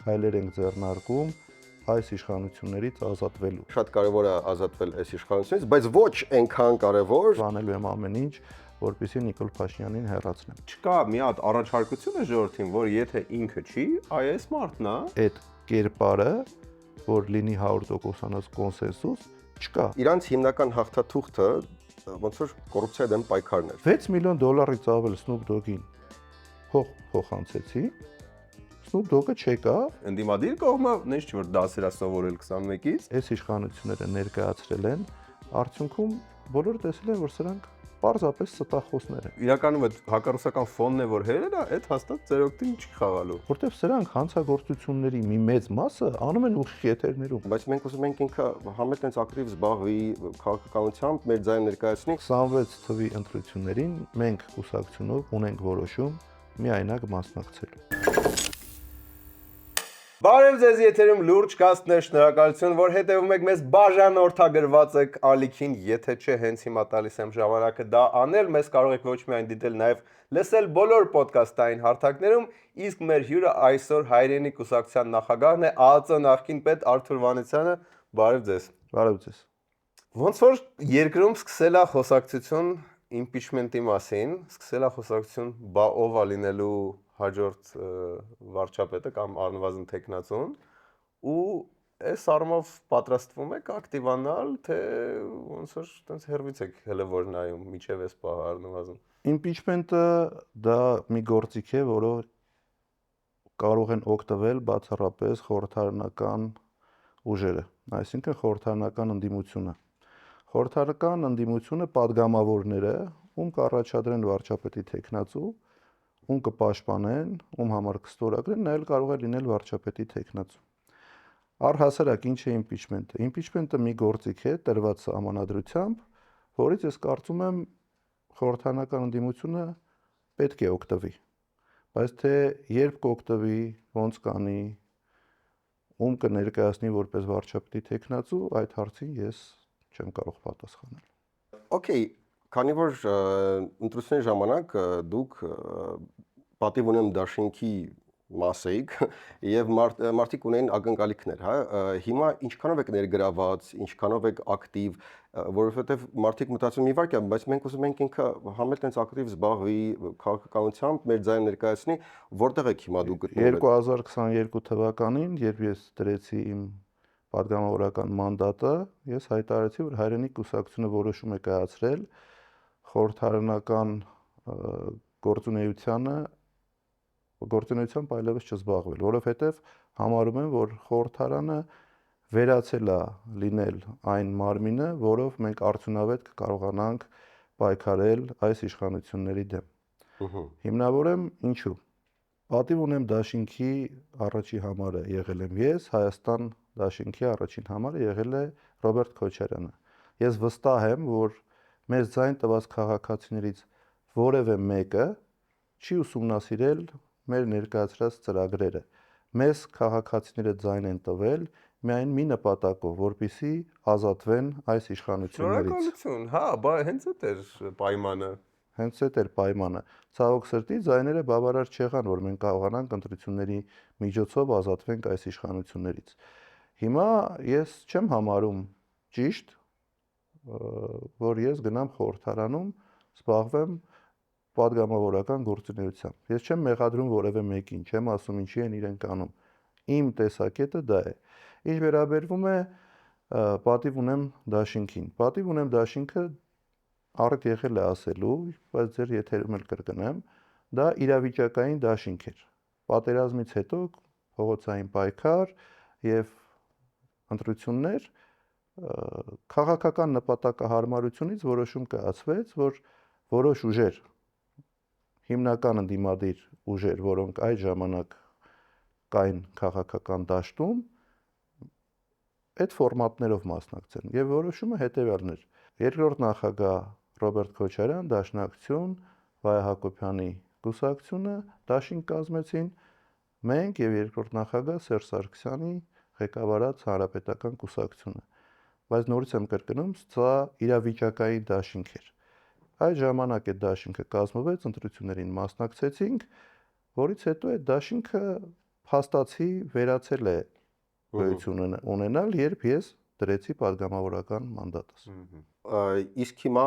քայլեր ենք ձեռնարկում այս իշխանություններից ազատվելու։ Շատ կարևոր է ազատվել այս իշխանությունից, բայց ոչ այնքան կարևոր Անելու եմ ամեն ինչ, որպեսզի Նիկոլ Փաշինյանին հեռացնեմ։ Չկա մի հատ առաջարկություն է ժողովրդին, որ եթե ինքը չի, այս մարդն է։ Այդ կերպարը, որ լինի 100%-անոց կոնսենսուս, չկա։ իրանց հիմնական հաղթաթուղթը ոնց որ կոռուպցիայի դեմ պայքարն էր։ $6 միլիոն ավել Snoop Dogg-ին փոխանցեցի։ Snoop Dogg-ը չեկավ։ Ընդդիմադիր կողմը նենց չի որ դասեր է սովորել 21-ից։ Այս իշխանությունները ներկայացրել են, արդյունքում բոլորը տեսել են, որ սրանք պարզապես ստախոսներ են։ Իրականում այդ հակառուսական ֆոնն է, որ հերել է, այդ հաստատ ծեր օգտին չի խաղալու։ Որտեւ սրանք հանցագործությունների մի մեծ մասը անում են ուղիղ եթերներում։ Բայց մենք ուզում ենք ինքը համել տենց ակտիվ զբաղվի քաղաքականությամբ, մեր ձայնը ներկայացնի։ 26 թվի ընտրություններին մենք կուսակցությունով ունենք որոշում միայնակ մասնակցելու։ Բարև ձեզ, եթերում լուրջ կասներ, շնորհակալություն, որ հետևում եք մեզ, բաժանորդագրված եք ալիքին, եթե չէ, հենց հիմա տալիս եմ ժամանակը դա անել, մեզ կարող եք ոչ միայն դիտել, նաև լսել բոլոր ոդկասթային հարթակներում, իսկ մեր հյուրը այսօր հայրենի կուսակցության նախագահն է, ԱԱԾ նախկին պետ Արթուր Վանեցյանը, բարև ձեզ։ Բարև ձեզ։ Ոնց որ երկրում սկսել է խոսակցություն իմպիչմենտի մասին, սկսել է խոսակցություն բա ով է լինելու հաջորդ վարչապետը կամ առնվազն տեխնացուն ու այս առումով պատրաստվում եք ակտիվանալ, թե ոնց որ տենց հերվից եք հələ որ նայում միջև այս պահը առնվազն։ Իմպիչմենտը դա մի գործիք է, որով կարող են օգտվել բացառապես խորհրդարանական ուժերը, այսինքն խորհրդարանական ընդդիմությունը։ Խորհրդարանական ընդդիմությունը падգամավորները, ում կառաջադրեն վարչապետի տեխնացու, ում կպաշտպանեն, ում համար կստորագրեն, նա էլ կարող է լինել վարչապետի տեխնացու։ Առհասարակ ինչ է իմպիչմենտը։ Իմպիչմենտը մի գործիք է տրված համանadrությամբ, որից ես կարծում եմ խորհրդարանական ընդդիմությունը պետք է օգտվի։ Բայց թե երբ կօգտվի, ոնց կանի, ում կներկայացնի որպես վարչապետի տեխնացու, այդ հարցին ես չեմ կարող պատասխանել։ Okay, քանի որ ընտրությունների ժամանակ դուք պատիվ ունեմ դաշինքի մասեիք եւ մարդիկ ունեն ակնկալիքներ, հա, հիմա ինչքանով եք ներգրաված, ինչքանով եք ակտիվ, որովհետեւ մարդիկ մտածում մի վարքյան, բայց մենք ուզում ենք ինքը համել տենց ակտիվ զբաղվի քաղաքականությամբ, մեր ձայնը ներկայացնի, որտեղ եք հիմա դուք գտնվում եք։ 2022 թվականին, երբ ես դրեցի իմ падգամավորական մանդատը, ես հայտարարեցի, որ հայրենի կուսակցությունը որոշում է կայացրել խորհրդարանական գործունեությամբ այլևս չզբաղվել, որովհետև համարում եմ, որ խորհրդարանը վերացել է լինել այն մարմինը, որով մենք արդյունավետ կկարողանանք պայքարել այս իշխանությունների դեմ։ Հիմնավորեմ ինչու։ Պատիվ ունեմ դաշինքի առաջի համարը եղել եմ ես, Հայաստան դաշինքի առաջին համարը եղել է Ռոբերտ Քոչարյանը։ Ես վստահ եմ, որ մեզ ձայն տված քաղաքացիներից որևէ մեկը չի ուսումնասիրել մեր ներկայացրած ծրագրերը։ Մեզ քաղաքացիները ձայն են տվել միայն մի նպատակով, որպեսզի ազատվեն այս իշխանություններից։ Շնորհակալություն, հա, բա հենց այդ էր պայմանը։ Հենց այդ էր պայմանը։ Ցավոք սրտի ձայները բավարար չեղան, որ մենք կարողանանք ընտրությունների միջոցով ազատվենք այս իշխանություններից։ Հիմա ես չեմ համարում ճիշտ, որ ես գնամ խորհրդարանում զբաղվեմ падգամավորական գործունեությամբ։ Ես չեմ մեղադրում որևէ մեկին, չեմ ասում ինչի են իրենք անում։ Իմ տեսակետը դա է։ Ինչ վերաբերվում է պատիվ ունեմ դաշինքին։ Պատիվ ունեմ դաշինքը առդ եղել է ասելու, բայց ձեր եթերում էլ կրկնեմ, դա իրավիճակային դաշինք էր։ Պատերազմից հետո փողոցային պայքար եւ ընտրություններ քաղաքական նպատակահարմարությունից որոշում կայացվեց, որ որոշ ուժեր, հիմնական ընդդիմադիր ուժեր, որոնք այդ ժամանակ կային քաղաքական դաշտում, այդ ֆորմատներով մասնակցեն եւ որոշումը հետեւյալն էր։ Երկրորդ նախագահ Ռոբերտ Քոչարյան, Դաշնակցություն, Վայ Հակոբյանի կուսակցությունը դաշինք կազմեցին, մենք եւ երկրորդ նախագահ Սերժ Սարգսյանի ղեկավարած Հանրապետական կուսակցությունը։ Բայց նորից եմ կրկնում, սա իրավիճակային դաշինք էր։ Այդ ժամանակ այդ դաշինքը կազմվեց, ընտրություններին մասնակցեցինք, որից հետո այդ դաշինքը փաստացի վերացել է գոյություն ունենալ, երբ ես դրեցի падգամավորական մանդատս։ Իսկ հիմա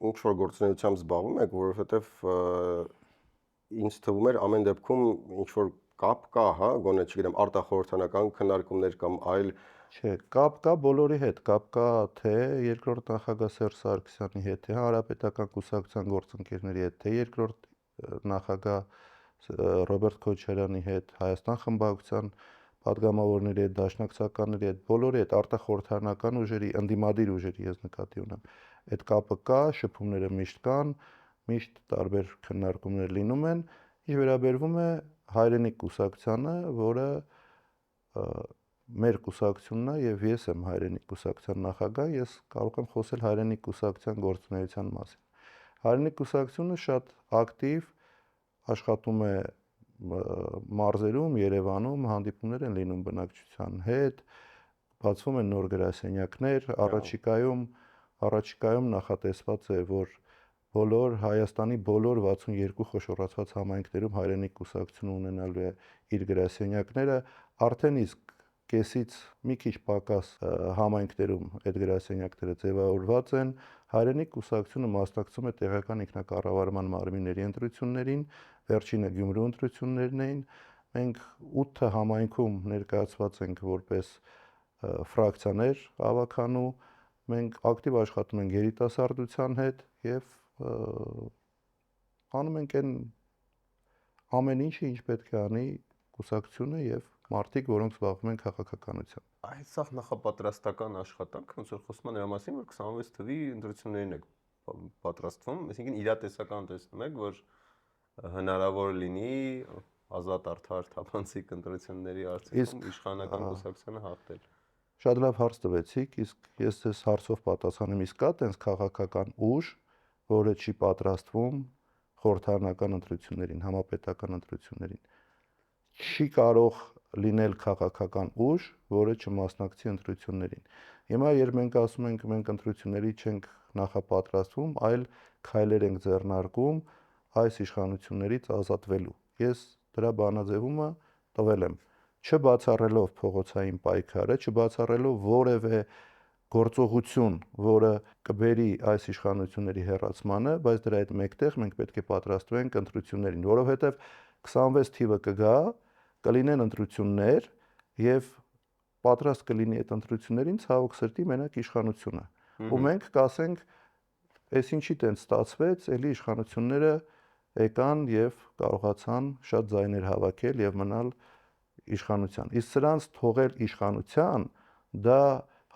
ինչ որ գործունեությամբ զբաղվում եք, որովհետև ինձ թվում էր ամեն դեպքում ինչ որ կապ կա, հա, գոնե չգիտեմ, արտախորհրդանական քննարկումներ կամ այլ Չէ, կապ կա բոլորի հետ, կապ կա թե երկրորդ նախագահ Սերժ Սարգսյանի հետ, թե Հանրապետական կուսակցության գործընկերների հետ, թե երկրորդ նախագահ Ռոբերտ Քոչարյանի հետ, Հայաստան խմբակցության падգամավորների հետ, դաշնակցականների հետ, բոլորի հետ արտախորհրդանական ուժերի, ընդդիմադիր ուժերի ես նկատի ունեմ։ Այդ կապը կա, շփումները միշտ կան, միշտ տարբեր քննարկումներ լինում են, ինչ վերաբերվում է Հայրենիք կուսակցությանը, որը մեր կուսակցությունն է եւ ես եմ Հայրենիք կուսակցության նախագահ, ես կարող եմ խոսել Հայրենիք կուսակցության գործունեության մասին։ Հայրենիք կուսակցությունը շատ ակտիվ աշխատում է մարզերում, Երևանում հանդիպումներ են լինում բնակչության հետ, բացվում են նոր գրասենյակներ, առաջիկայում նախատեսված է, որ Հայաստանի բոլոր 62 խոշորացված համայնքներում Հայրենիք կուսակցությունը ունենալու է իր գրասենյակները, արդեն իսկ կեսից մի քիչ պակաս համայնքներում այդ գրասենյակները ձևավորված են, Հայրենիք կուսակցությունը մասնակցում է տեղական ինքնակառավարման մարմինների ընտրություններին, վերջինը Գյումրու ընտրություններն էին, մենք 8 համայնքում ներկայացված ենք որպես ֆրակցիաներ ավականու, մենք ակտիվ աշխատում ենք երիտասարդության հետ եւ անում ենք այն ամեն ինչը, ինչ պետք է անի կուսակցությունը եւ մարդիկ, որոնք զբաղվում են քաղաքականությամբ։ Այս սա նախապատրաստական աշխատանք, ոնց որ խոսում են նրա մասին, որ 26 թվի ընտրություններին եք պատրաստվում, այսինքն իրատեսական տեսնում եք, որ հնարավոր լինի ազատ արդար թափանցիկ ընտրությունների արդյունքում իշխանական կուսակցությունը հաղթել։ Շատ լավ հարց տվեցիք, իսկ ես ձեզ հարցով պատասխանեմ, իսկ կա տենց քաղաքական ուժ, որը չի պատրաստվում խորհրդարանական ընտրություններին, համապետական ընտրություններին։ Չի կարող լինել քաղաքական ուժ, որը չմասնակցի ընտրություններին։ Հիմա երբ մենք ասում ենք, մենք ընտրությունների չենք նախապատրաստվում, այլ քայլեր ենք ձեռնարկում այս իշխանություններից ազատվելու։ Ես դրա բանաձևումը տվել եմ, չբացառելով փողոցային պայքարը, չբացառելով որևէ գործողություն, որը կբերի այս իշխանությունների հեռացմանը, բայց դրա հետ մեկտեղ մենք պետք է պատրաստվենք ընտրություններին, որովհետև 26 թիվը կգա, կլինեն ընտրություններ եւ պատրաստ կլինի այդ ընտրություններին ցավոք սրտի մենակ իշխանությունը։ Ու մենք կասենք, այս ինչի տենց ստացվեց, ելի իշխանությունները եկան եւ կարողացան շատ ձայներ հավաքել եւ մնալ իշխանության։ Իսկ սրանց թողել իշխանության, դա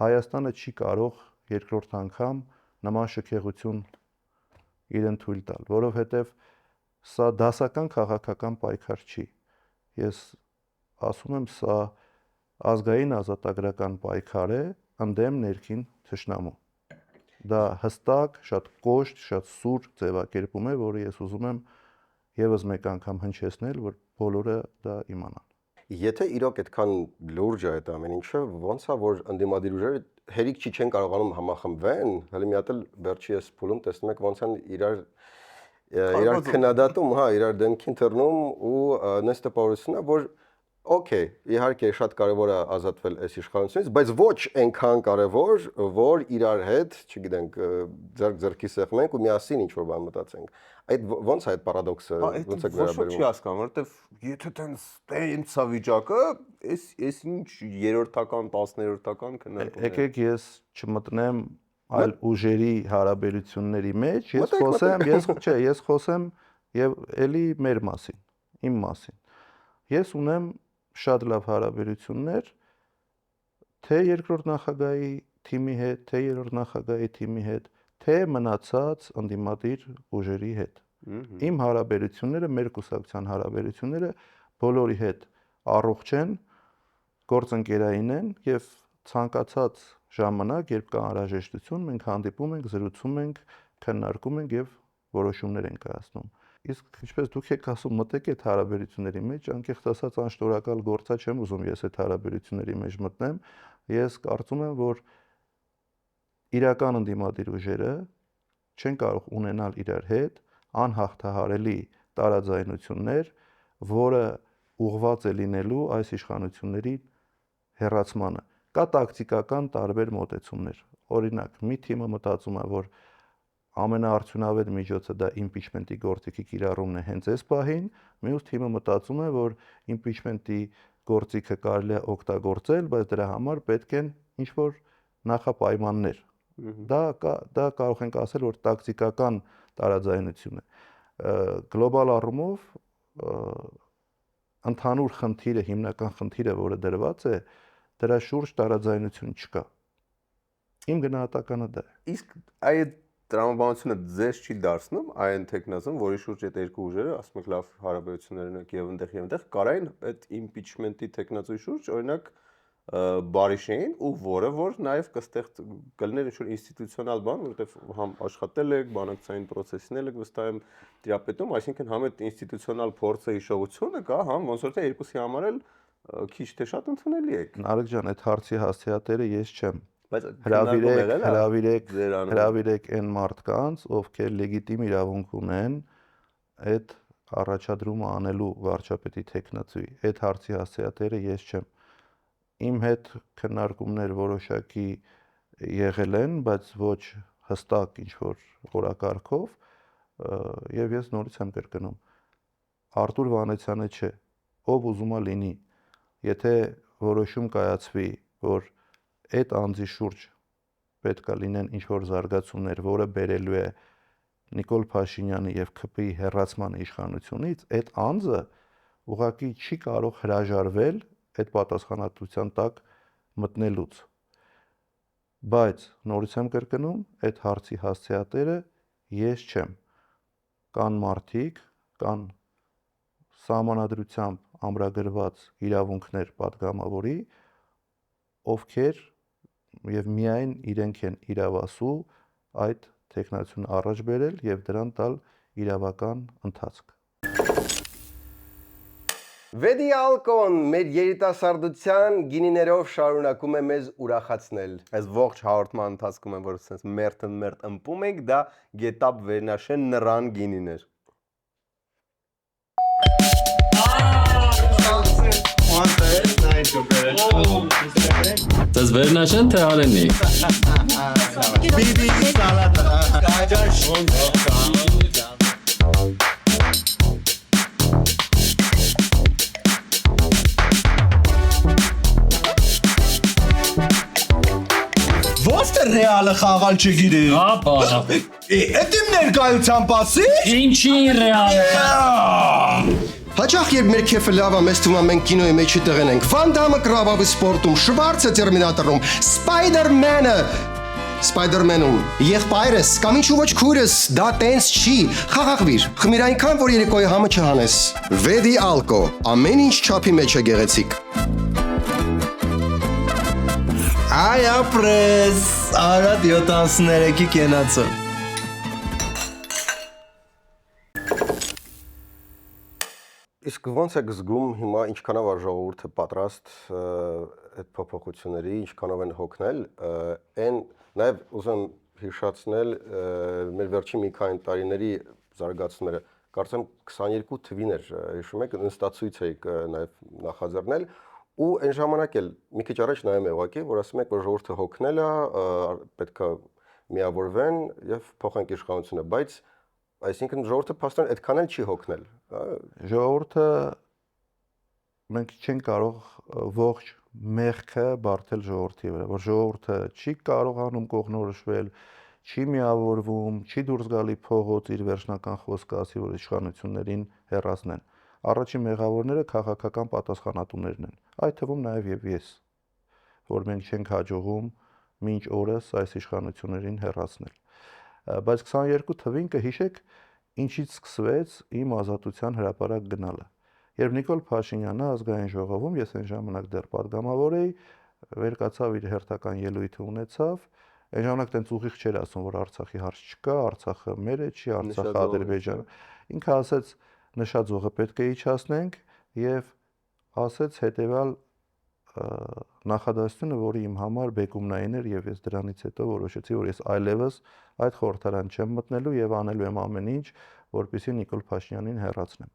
Հայաստանը չի կարող երկրորդ անգամ նման շքեղություն իրեն թույլ տալ, որովհետև սա դասական քաղաքական պայքար չի։ Ես ասում եմ, սա ազգային ազատագրական պայքար է ընդդեմ ներքին թշնամու։ Դա հստակ, շատ կոշտ, շատ սուր ձևակերպում է, որը ես ուզում եմ եւս մեկ անգամ հնչեցնել, որ բոլորը դա իմանան։ Եթե իրոք այդքան լուրջ է այդ ամեն ինչը, ոնց է որ ընդդիմադիր ուժերը հերիք չի չեն կարողանում համախմբվեն, հələ մի հատ էլ վերջի փուլում տեսնում եք ոնց են իրար քննադատում, հա, իրար դեմքին թռնում ու նես տպավորությունն է, որ օքեյ, իհարկե շատ կարևոր է ազատվել այս իշխանությունից, բայց ոչ այնքան կարևոր, որ իրար հետ, չգիտենք, ձեռքի սեղմենք ու միասին ինչ-որ բան մտածենք։ Այդ ոնց է այդ պարադոքսը, ոնց է վերաբերվում։ Չի հասկանում, որովհետև եթե տենց է վիճակը, այս ինչ երրորդական, 10-րդական քննարկումներ։ Եկեք ես չմտնեմ այլ ուժերի հարաբերությունների մեջ, ես խոսեմ եւ էլի մեր մասին, իմ մասին։ Ես ունեմ շատ լավ հարաբերություններ թե երկրորդ նախագահի թիմի հետ, թե երրորդ նախագահի թիմի հետ, թե մնացած ընդդիմադիր ուժերի հետ։ Իմ հարաբերությունները, մեր կուսակցության հարաբերությունները բոլորի հետ առողջ են, գործընկերային են եւ ցանկացած ժամանակ, երբ կա անհրաժեշտություն, մենք հանդիպում ենք, զրուցում ենք, քննարկում ենք եւ որոշումներ ենք կայացնում։ Իսկ ինչպես դուք եք ասում, մտեք այդ հարաբերությունների մեջ, անկեղծ ասած անշնորհակալ գործա չեմ ուզում ես այդ հարաբերությունների մեջ մտնեմ։ Ես կարծում եմ, որ իրական ընդդիմադիր ուժերը չեն կարող ունենալ իրար հետ անհաղթահարելի տարաձայնություններ, որը ուղղված է լինելու այս իշխանությունների հեռացմանը։ Կա տակտիկական տարբեր մոտեցումներ։ Օրինակ, մի թիմը մտածում է, որ ամենաարդյունավետ միջոցը դա impeachment-ի գործիքի կիրառումն է հենց այս պահին, մյուս թիմը մտածում է, որ impeachment-ի գործիքը կարելի է օգտագործել, բայց դրա համար պետք են ինչ-որ նախապայմաններ։ Դա կարող ենք ասել, որ տակտիկական տարաձայնություն է։ Գլոբալ առումով ընդհանուր խնդիրը, հիմնական խնդիրը, որը դրված է, դրա շուրջ տարաձայնություն չկա։ Իմ գնահատականը դա է։ Իսկ այդ տրամաբանությունը ձեզ չի դարձնում այն տեխնազոն, որի շուրջ այդ երկու ուժերը, ասում եք լավ հարաբերություններ ունենք եւ այնտեղ կարային այդ impeachment-ի տեխնազոյի շուրջ, օրինակ բարիշեին ու որ նաեւ կլներ ինչ-որ ինստիտուցիոնալ բան, որովհետեւ համ աշխատել եք, բանակցային process-ներ եք վստահ եմ տիրապետում, այսինքն համ այդ ինստիտուցիոնալ փորձը հիշողությունը կա, համ ոնց որ թե երկուսի համար էլ քիչ թե շատ ընդունելի է։ Նարեկ ջան, այդ հարցի հասցեատերը ես չեմ։ Բայց հրավիրեք այն մարդկանց, ովքեր լեգիտիմ իրավունք ունեն այդ առաջադրումը անելու վարչապետի տեխնացուի։ Այդ հարցի հասցեատերը ես չեմ։ Իմ հետ քննարկումներ որոշակի եղել են, բայց ոչ հստակ ինչ-որ օրակարգով, եւ ես նորից եմ կրկնում։ Արտուր Վանեցյանը չէ, ով ուզում է լինի, եթե որոշում կայացվի, որ այդ անձի շուրջ պետք է լինեն ինչ-որ զարգացումներ, որը բերելու է Նիկոլ Փաշինյանի եւ ՔՊ-ի հեռացման իշխանությունից, այդ անձը ուղղակի չի կարող հրաժարվել այդ պատասխանատվության տակ մտնելուց։ Բայց նորից եմ կրկնում, այդ հարցի հասցեատերը ես չեմ։ Կան մարդիկ, կան սահմանադրությամբ ամրագրված իրավունքներ պատգամավորի, ովքեր եւ միայն իրենք են իրավասու այդ տեխնացիոն առաջ բերել եւ դրան տալ իրավական ընթացք։ Վեդի ալկոն մեր երիտասարդության գինիներով շարունակում է մեզ ուրախացնել։ Այս ողջ հաղորդման ընթացքում եմ որ sense մերթ ըմպում ենք, դա Գետապ Վերնաշեն նռան գինիներ։ Das Վերնաշեն թե Արենի։ Bibi salata. Ո՞ստե ռեալը խաղալ չգիրի։ Ապա։ Էդ իմ ներկայությամբ ասի։ Ինչի ռեալ։ Հաճախ երբ մեր քեֆը լավ է, մեզ թվում է մենք կինոյի մեջի տղեն ենք։ Վան Դամը կրավավի սպորտում, Շվարցը Տերմինատորում, Սպայդերմենում, եղբայրս կամ ինչու ոչ քույրս, դա տենց չի, խաղաղվիր, խմիր այնքան, որ երեկոյի համը չհանես։ Վեդի ալկո, ամեն ինչ չափի մեջ է գեղեցիկ։ Այ ապրես, Արադ 73-ի կենացը։ Իսկ ո՞նց եք զգում հիմա ինչքանով է ժողովուրդը պատրաստ այդ փոփոխությունների, ինչքանով են հոգնել, այն նաև ուզում հիշեցնել մեր վերջին մի քանի տարիների զարգացումները, կարծեմ 22 թվին էր, հիշում եք, նստացույց էիք նաև նախաձեռնել ու այն ժամանակ էլ մի քիչ առաջ նայում եմ ուղղակի, որ ասում եք, որ ժողովուրդը հոգնել է, պետք է միավորվեն եւ փոխենք իշխանությունը, բայց այսինքն ժողովուրդը փաստորեն այդքան էլ չի հոգնել, Ժողովուրդը մենք չենք կարող ողջ մեղքը բարթել ժողովրդի վրա, որ ժողովուրդը չի կարողանում կողնորոշվել, չի միավորվում, չի դուրս գալի փողոց իր վերջնական խոսքը ասի, որ իշխանություններին հեռացնեն։ Առաջին մեղավորները քաղաքական պատասխանատուներն են, այդ թվում նաև եւ ես, որ մենք չենք հաջողում մինչ օրս այս իշխանություններին հեռացնել։ Բայց 22 թվին կհիշեք, ինչից սկսվեց իմ ազատության հրապարակ գնալը։ Երբ Նիկոլ Փաշինյանը ազգային ժողովում, ես այն ժամանակ դեռ պատգամավոր էի, վեր կացավ իր հերթական ելույթը ունեցավ, այն ժամանակ տենց ուղիղ չէր ասում, որ Արցախի հարց չկա, Արցախը մեր է, չի Արցախը Ադրբեջանը։ Ինքը ասեց նշաձողը պետք է իջացնենք եւ ասեց հետեւյալ նախադասությունը, որը իմ համար բեկումնային էր եւ ես դրանից հետո որոշեցի, որ ես այլևս այդ խորհրդարան չեմ մտնելու եւ անելու եմ ամեն ինչ, որպեսզի Նիկոլ Փաշինյանին հեռացնեմ։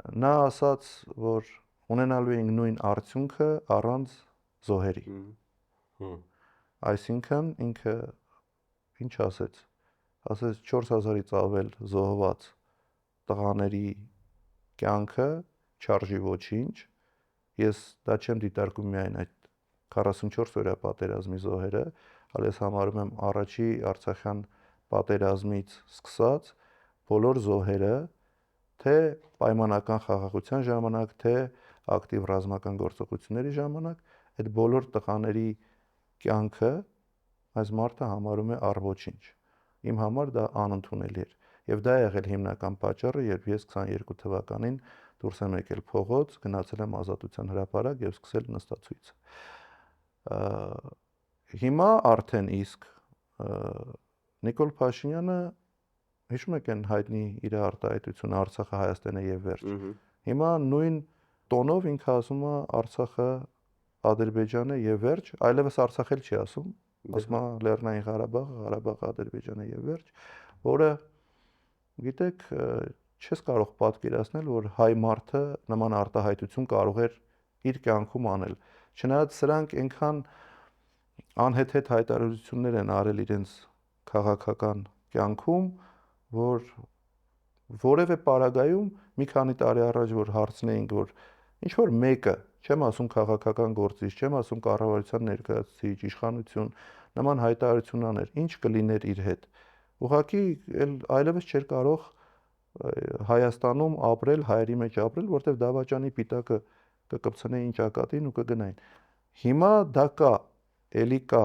Նա ասաց, որ ունենալու ենք նույն արդյունքը առանց զոհերի։ Այսինքն ինքը ինչ ասեց։ Ասեց 4000-ից ավել զոհված տղաների կյանքը չարժի ոչինչ։ Ես դա չեմ դիտարկում միայն այդ 44 օրյա պատերազմի զոհերը, այլ ես համարում եմ առաջի Արցախյան պատերազմից սկսած բոլոր զոհերը, թե պայմանական խաղաղության ժամանակ, թե ակտիվ ռազմական գործողությունների ժամանակ, այդ բոլոր տղաների կյանքը այս մարդը համարում է առ-ոչինչ։ Իմ համար դա անընդունելի էր։ Եվ դա եղել հիմնական պատճառը, երբ ես 22 թվականին դուրս եմ եկել փողոց, գնացել եմ Ազատության հրապարակ եւ սկսել նստացույցը։ Հիմա արդեն իսկ Նիկոլ Փաշինյանը հիշում եք այն հայտնի իր արտահայտությունը Արցախը Հայաստան է եւ վերջ։ Հիմա նույն տոնով ինքը ասում է Արցախը Ադրբեջան է եւ վերջ, այլևս Արցախ էլ չի ասում, ասում է Լեռնային Ղարաբաղը, Ղարաբաղը Ադրբեջան է եւ վերջ, որը գիտեք, չես կարող պատկերացնել, որ հայ մարդը նման արտահայտություն կարող էր իր կյանքում անել։ Չնայած սրանք այնքան անհեթեթ հայտարարություններ են արել իրենց քաղաքական կյանքում, որ որևէ պարագայում մի քանի տարի առաջ որ հարցնեինք, որ ինչ որ մեկը, չեմ ասում քաղաքական գործիչ, չեմ ասում կառավարության ներկայացուցիչ, իշխանություն, նման հայտարարություն աներ, ինչ կլիներ իր հետ։ Ուղղակի այլևս չէր կարող Հայաստանում ապրել, հայերի մեջ ապրել, որտեղ դավաճանի պիտակը կկպցնեին ճակատին ու կգնային։ Հիմա դա կա, էլի կա,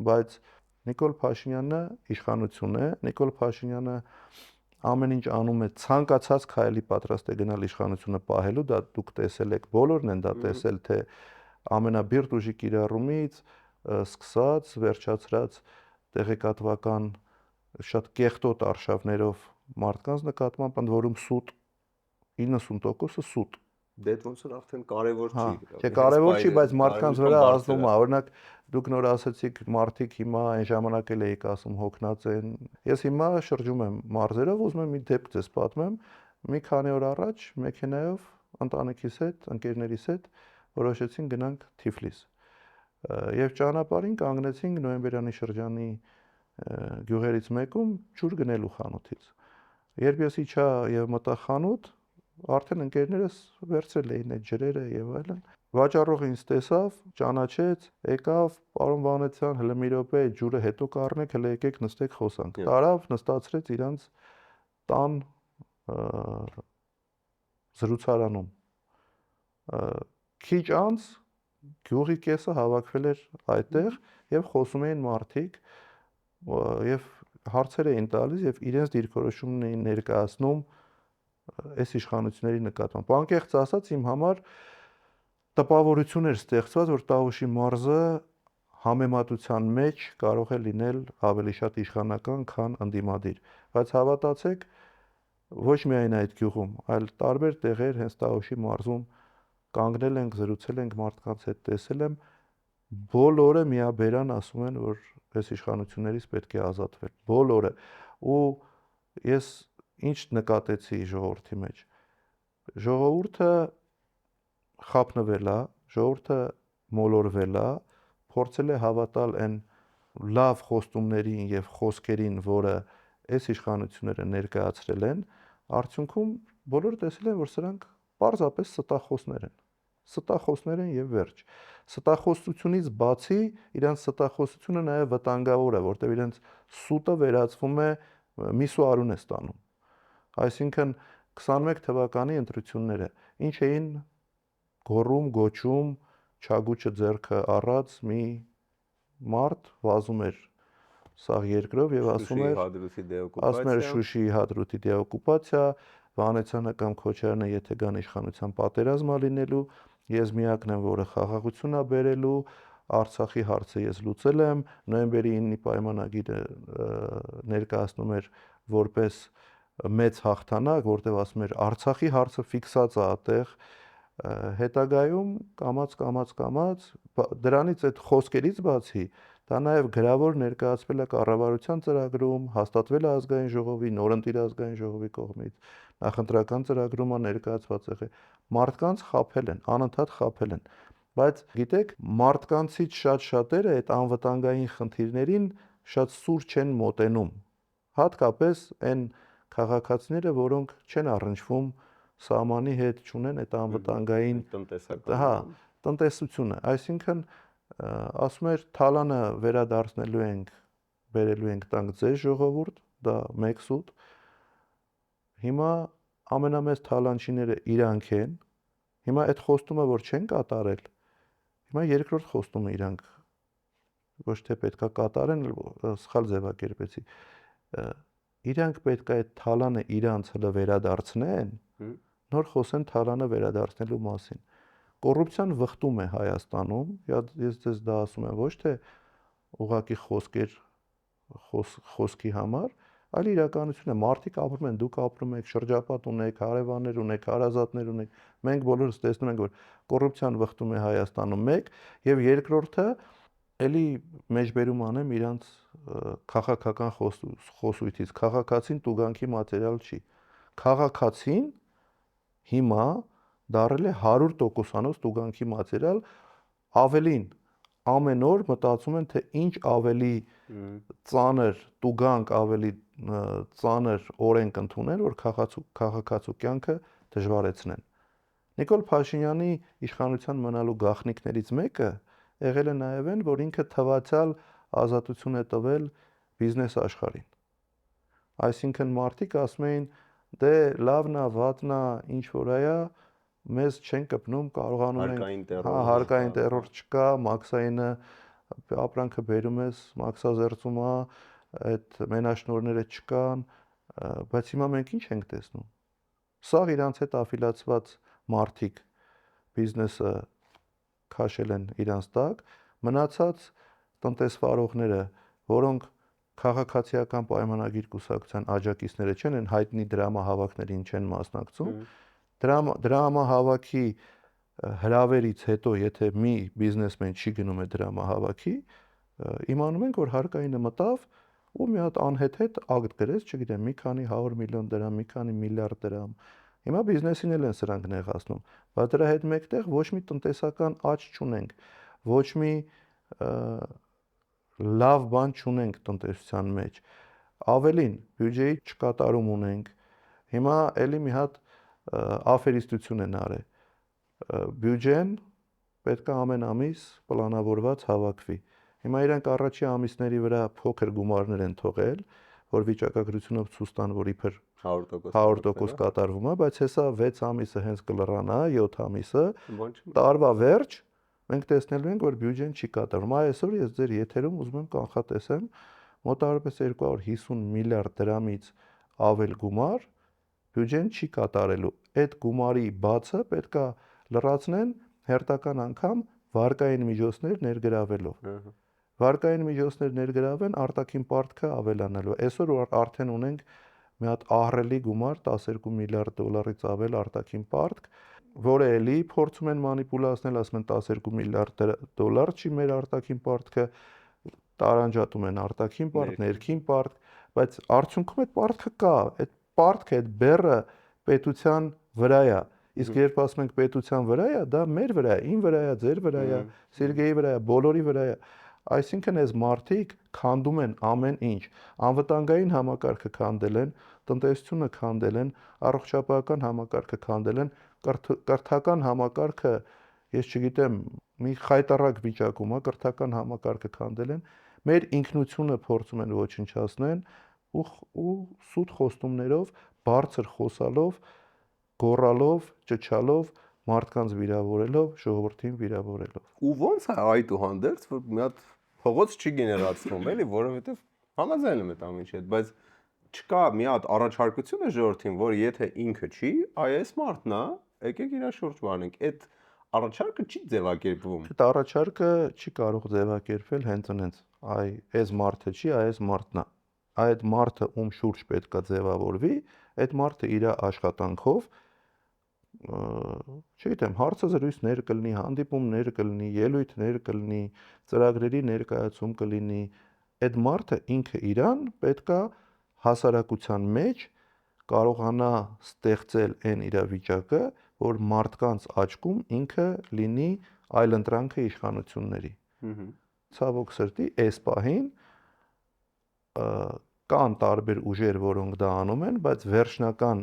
բայց Նիկոլ Փաշինյանը իշխանություն է, Նիկոլ Փաշինյանը ամեն ինչ անում է, ցանկացած քայլի պատրաստ է գնալ իշխանությունը պահելու, դա դուք տեսել եք, բոլորն են դա տեսել, թե ամենաբիրտ ուժի կիրառումից սկսած, վերջացրած տեղեկատվական շատ կեղտոտ արշավներով մարդկանց նկատմամբ, ընդ որում սուտ 90%-ը սուտ։ Դե ոնց որ արդեն կարևոր չի։ Չէ, կարևոր չի, բայց մարդկանց վրա ազդում է։ Օրինակ, դուք նոր ասացիք, մարդիկ հիմա այն ժամանակ էլ էիք ասում հոգնած են։ Ես հիմա շրջում եմ մարզերով, ուզում եմ մի դեպք ձեզ պատմեմ։ Մի քանի օր առաջ մեքենայով ընտանիքիս հետ, ընկերներիս հետ որոշեցին գնանք Թիֆլիս։ Եվ ճանապարհին կանգնեցինք Նոյեմբերյանի շրջանի գյուղերից մեկում ջուր գնելու խանութից։ Երբ ես իջա եւ մտա խանութ, արդեն ընկերներս վերցրել էին այդ ջրերը եւ այլն։ Վաճառողը ինձ տեսավ, ճանաչեց, եկավ, պարոն Վանեցյան, հələ մի րոպե, այդ ջուրը հետո կառնեք, հələ եկեք նստեք խոսանք։ Տարավ, նստացրեց իրանց տան զրուցարանում։ Քիչ անց գյուղի կեսը հավաքվել էր այդտեղ եւ խոսում էին մարդիկ եւ հարցեր էին տալիս եւ իրենց դիրքորոշումն էին ներկայացնում այս իշխանությունների նկատմամբ։ Անկեղծ ասած, իմ համար տպավորություն էր ստեղծված, որ Տավուշի մարզը համեմատության մեջ կարող է լինել ավելի շատ իշխանական, քան ընդդիմադիր։ Բայց հավատացեք, ոչ միայն այդ գյուղում, այլ տարբեր տեղեր հենց Տավուշի մարզում կանգնել ենք, զրուցել ենք մարդկանց հետ, տեսել եմ, բոլորը միաբերան ասում են, որ այս իշխանություններից պետք է ազատվել։ Բոլորը։ Ու ես ինչ նկատեցի ժողովրդի մեջ։ Ժողովուրդը խափնվել է, ժողովուրդը մոլորվել է, փորձել է հավատալ այն լավ խոստումներին եւ խոսքերին, որը այս իշխանությունները ներկայացրել են, արդյունքում բոլորը տեսել են, որ սրանք պարզապես ստախոսներ են։ Ստախոսներ են եւ վերջ։ Ստախոսությունից բացի իրանց ստախոսությունը նաեւ վտանգավոր է, որտեղ իրենց սուտը վերածվում է միսու արուն է ստանում։ Այսինքն 21 թվականի ընտրությունները ինչ էին գոռում, գոչում, չագուճը ձեռքը առած մի մարդ վազում էր սաղ երկրով եւ ասում էր Շուշիի հադրութի դեօկուպացիա, Վանեցյանը կամ Քոչարյանը եթե կան իշխանության պատերազմ ա լինելու, ես միակն եմ, որը խաղաղություն ա բերելու, Արցախի հարցը ես լուծել եմ, նոյեմբերի 9-ի պայմանագիրը ներկայացնում էր որպես մեծ հաղթանակ, որտեղ ասում էր Արցախի հարցը ֆիքսած է այդտեղ, հետագայում կամած դրանից այդ խոսքերից բացի Դա նաև գրավոր ներկայացվել է կառավարության ծրագրում, հաստատվել է ազգային ժողովի, նորընտիր ազգային ժողովի կողմից, նախընտրական ծրագրում է ներկայացված եղել։ Մարդկանց խաբել են, անընդհատ խաբել են։ Բայց գիտեք, մարդկանցից շատ շատերը այդ անվտանգային խնդիրներին շատ սուր չեն մոտենում։ Հատկապես այն քաղաքացիները, որոնք չեն առնչվում սահմանի հետ, չունեն այդ անվտանգային տնտեսական տնտեսությունը, այսինքն ասում էր թալանը վերադարձնելու ենք, բերելու ենք տանք ձեզ ժողովուրդ, դա մեկ սուտ։ Հիմա ամենամեծ թալանչիները իրանք են։ Հիմա այդ խոստումը, որ չեն կատարել, հիմա երկրորդ խոստումը իրանք ոչ թե պետքա կատարեն, սխալ ձևակերպեցի։ Իրանք պետք է այդ թալանը իրանց հլը վերադարձնեն, նոր խոսեն թալանը վերադարձնելու մասին։ Կոռուպցիան վխտում է Հայաստանում, ես ձեզ դա ասում եմ ոչ թե ուղղակի խոսքի համար, այլ իրականություն է, մարդիկ ապրում են, դուք ապրում եք, շրջապատ ունեք, հարևաններ ունեք, հարազատներ ունեք, մենք բոլորս տեսնում ենք, որ կոռուպցիան վխտում է Հայաստանում մեկ, եւ երկրորդը էլի մեջբերում անեմ իրանց քաղաքական խոսույթից, քաղաքացին տուգանքի մատերիալ չի։ Քաղաքացին հիմա դարել է 100%-անոց տուգանքի մատերիալ, ավելին ամեն օր մտածում են, թե ինչ ավելի ծանր տուգանք, ավելի ծանր օրենք ընդունեն, որ քաղաքացու կյանքը դժվարեցնեն։ Նիկոլ Փաշինյանի իշխանության մնալու գաղտնիքներից մեկը եղել է նաև այն, որ ինքը թվացial ազատություն է տվել բիզնես աշխարհին։ Այսինքն մարդիկ ասում էին, դե լավն է, վատն է, ինչ որ այա, մեզ չեն կպնում, կարողանում ենք, հարկային տերոր չկա, մաքսայինը ապրանքը բերում ես, մաքսազերծում է, այդ մենաշնորհները չկան, բայց հիմա մենք ինչ ենք տեսնում։ Սաղ իրանց հետ աֆիլացված մարդիկ բիզնեսը քաշել են իրանց տակ, մնացած տնտեսվարողները, որոնք քաղաքացիական պայմանագիր կուսակցության աջակիցները չեն, են հայտնի դրամահավաքներին չեն մասնակցում։ Դրամահավաքի հրավերից հետո, եթե մի բիզնեսմեն չի գնում է դրամահավաքի, իմանում ենք, որ հարկայինը մտավ ու մի հատ անհետ ակտ գրեց, չգիտեմ, մի քանի 100 միլիոն դրամ, մի քանի միլիարդ դրամ։ Հիմա բիզնեսին էլ են սրանք նեղացնում, բայց դրա հետ մեկտեղ ոչ մի տնտեսական աճ չունենք, ոչ մի լավ բան չունենք տնտեսության մեջ։ Ավելին, բյուջեի չկատարում ունենք։ Հիմա էլի մի հատ աֆերիստություն են արել։ Բյուջեն պետք է ամեն ամիս պլանավորված հավաքվի։ Հիմա իրանք առաջի ամիսների վրա փոքր գումարներ են թողել, որ վիճակագրությունով ցույց տան, որ իբր 100% կատարվում է, բայց հեսա 6 ամիսը հենց կլրանա, 7 ամիսը, տարվա վերջ մենք տեսնելու ենք, որ բյուջեն չի կատարվում։ Այսօր ես ձեր եթերում ուզում եմ կանխատեսեմ մոտավորապես 250 միլիարդ դրամից ավել գումար բյուջեն չի կատարելու։ Այդ գումարի բացը պետքա լրացնեն հերթական անգամ վարկային միջոցներ ներգրավելով։ Վարկային միջոցներ ներգրավեն արտաքին պարտքը ավելանալու։ Այսօր արդեն ունենք մի հատ ահռելի գումար 12 միլիարդ դոլարից ավել արտաքին պարտք, որը էլի փորձում են մանիպուլացնել, ասում են 12 միլիարդ դոլար չի մեր արտաքին պարտքը, տարանջատում են արտաքին պարտք, ներքին պարտք, բայց արդյունքում այդ պարտքը կա, այդ պարտքը, այդ բեռը պետության վրա է։ Իսկ երբ ասում ենք պետության վրա է, դա մեր վրա է, իմ վրա է, ձեր վրա է, Սերգեյի վրա է, բոլորի վրա է։ Այսինքն այս մարդիկ քանդում են ամեն ինչ, անվտանգային համակարգը քանդել են, տնտեսությունը քանդել են, առողջապահական համակարգը քանդել են, կրթական համակարգը, ես չգիտեմ, մի խայտառակ վիճակում է, կրթական համակարգը քանդել են, մեր ինքնությունը փորձում են ոչնչացնել ու սուտ խոստումներով, բարձր խոսալով, գոռալով, ճչալով, մարդկանց վիրավորելով, ժողովրդին վիրավորելով։ Ու ո՞նց է այդուհանդերձ, որ մի հատ փողոց չի գեներացվում, էլի, որովհետև համաձայն եմ այդ ամենի հետ, բայց չկա մի հատ առաջարկություն է ժողովրդին, որ եթե ինքը չի, այս մարդն է, եկեք իր շուրջ բանենք։ Այդ առաջարկը չի ձևակերպվում։ Այդ առաջարկը չի կարող ձևակերպվել հենց այնց, այս մարդը չի, այս մարդն է։ Այդ մարդը ում շուրջ պետքա ձևավորվի, այդ մարդը իր աշխատանքով չգիտեմ, հարցազրույցներ կլինի, հանդիպումներ կլինի, ելույթներ կլինի, ծրագրերի ներկայացում կլինի, այդ մարդը ինքը իրան պետքա հասարակության մեջ կարողանա ստեղծել այն իրավիճակը, որ մարդկանց աչքում ինքը լինի այլընտրանքը իշխանությունների։ Ցավոք սրտի, այս պահին կան տարբեր ուժեր, որոնք դա անում են, բայց վերջնական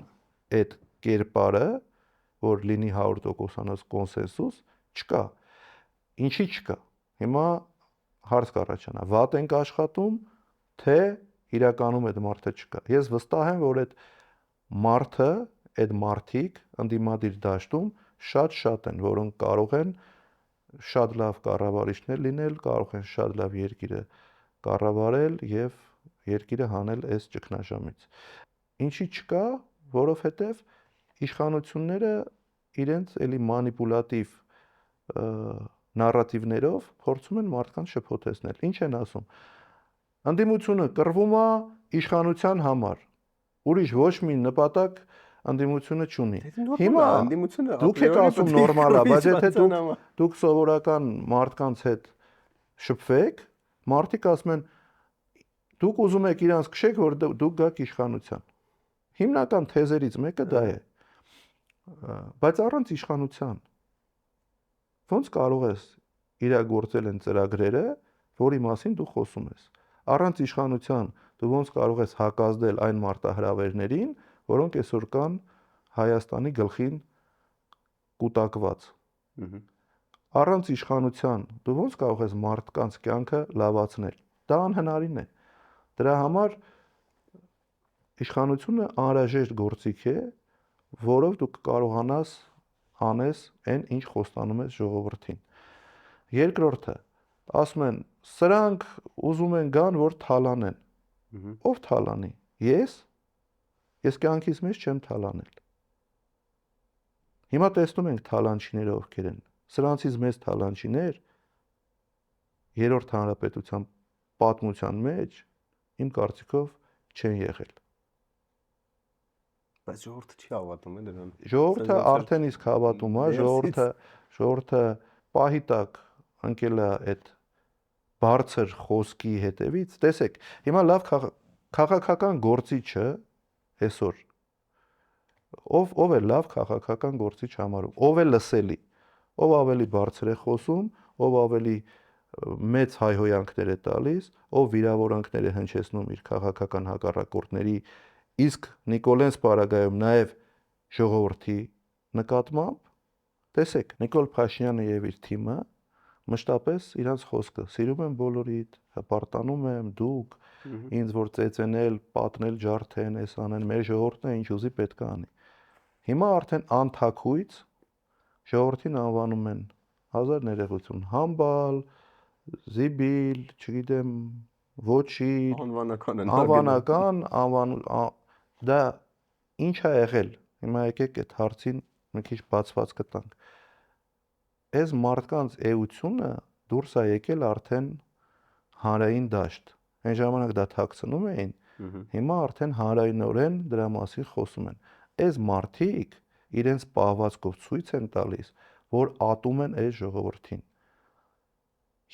այդ կերպարը, որ լինի 100%-անոց կոնսենսուս, չկա։ Ինչի չկա։ Հիմա հարց կառաջանա, վատ ենք աշխատում, թե իրականում այդ մարդը չկա։ Ես վստահ եմ, որ այդ մարդիկ ընդդիմադիր դաշտում շատ են, որոնք կարող են շատ լավ կառավարիչներ լինել, կարող են շատ լավ երկիրը կառավարել եւ երկիրը հանել այս ճգնաժամից։ Ինչի չկա, որովհետեւ իշխանությունները իրենց էլի մանիպուլատիվ նարատիվներով փորձում են մարդկանց շփոթեցնել։ Ինչ են ասում։ Ընդդիմությունը կռվում է իշխանության համար։ Ուրիշ ոչ մի նպատակ ընդդիմությունը չունի։ Հիմա դուք եք ասում նորմալ է, բայց եթե դուք սովորական մարդկանց հետ շփվեք, մարդիկ ասում են դուք ուզում եք իրանց քշեք, որ դուք գաք իշխանության։ Հիմնական թեզերից մեկը դա է։ Բայց առանց իշխանության ո՞նց կարող ես իրագործել են ծրագրերը, որի մասին դու խոսում ես։ Առանց իշխանության դու ո՞նց կարող ես հակազդել այն մարտահրավերներին, որոնք այսօր կան Հայաստանի գլխին կուտակված։ Առանց իշխանության դու ո՞նց կարող ես մարդկանց կյանքը լավացնել։ Դա անհնարին է։ Դրա համար իշխանությունը անհրաժեշտ գործիք է, որով դու կարողանաս անես այն, ինչ խոստանում ես ժողովրդին։ Երկրորդը, ասում են, սրանք ուզում են գան, որ թալանեն։ Ով թալանի։ Ես կյանքիս մեջ չեմ թալանել։ Հիմա տեսնում ենք թալանչիները ովքեր են։ Սրանցից մեծ թալանչիներ երրորդ հանրապետության պատմության մեջ իմ կարծիքով չեն եղել։ Բայց ժողովուրդը չի հավատում է դրան։ Ժողովուրդը արդեն իսկ հավատում է, ժողովուրդը պահի տակ ընկել է այդ բարձր խոսքի հետևից։ Տեսեք, հիմա լավ քաղաքական գործիչը այսօր ով է լավ քաղաքական գործիչ համարում, ով է լսելի, ով ավելի բարձր է խոսում, ով ավելի մեծ հայհոյանքներ է տալիս, ով վիրավորանքներ է հնչեցնում իր քաղաքական հակառակորդների, իսկ Նիկոլեն Սպարագայում նաև ժողովրդի նկատմամբ, տեսեք, Նիկոլ Փաշինյանը եւ իր թիմը մշտապես իրանց խոսքը սիրում են բոլորիդ, հպարտանում եմ, դուք ինձ որ ծեծենել, պատնել, ջարդեն, էս անեն, մեր ժողովուրդն է ինչ ուզի պետք է անի։ Հիմա արդեն անթաքույց ժողովրդին անվանում են հազար ներողություն, համբալ, զիբիլ, չգիտեմ, ոչի, անվանական, դա ինչ է եղել։ Հիմա եկեք այդ հարցին մի քիչ բացված կտանք։ Այս մարդկանց էությունը դուրս է եկել արդեն հանրային դաշտ։ Այն ժամանակ դա թաքցնում էին, հիմա արդեն հանրայնորեն դրա մասին խոսում են։ Այս մարդիկ իրենց պահվածքով ցույց են տալիս, որ ատում են այս ժողովրդին։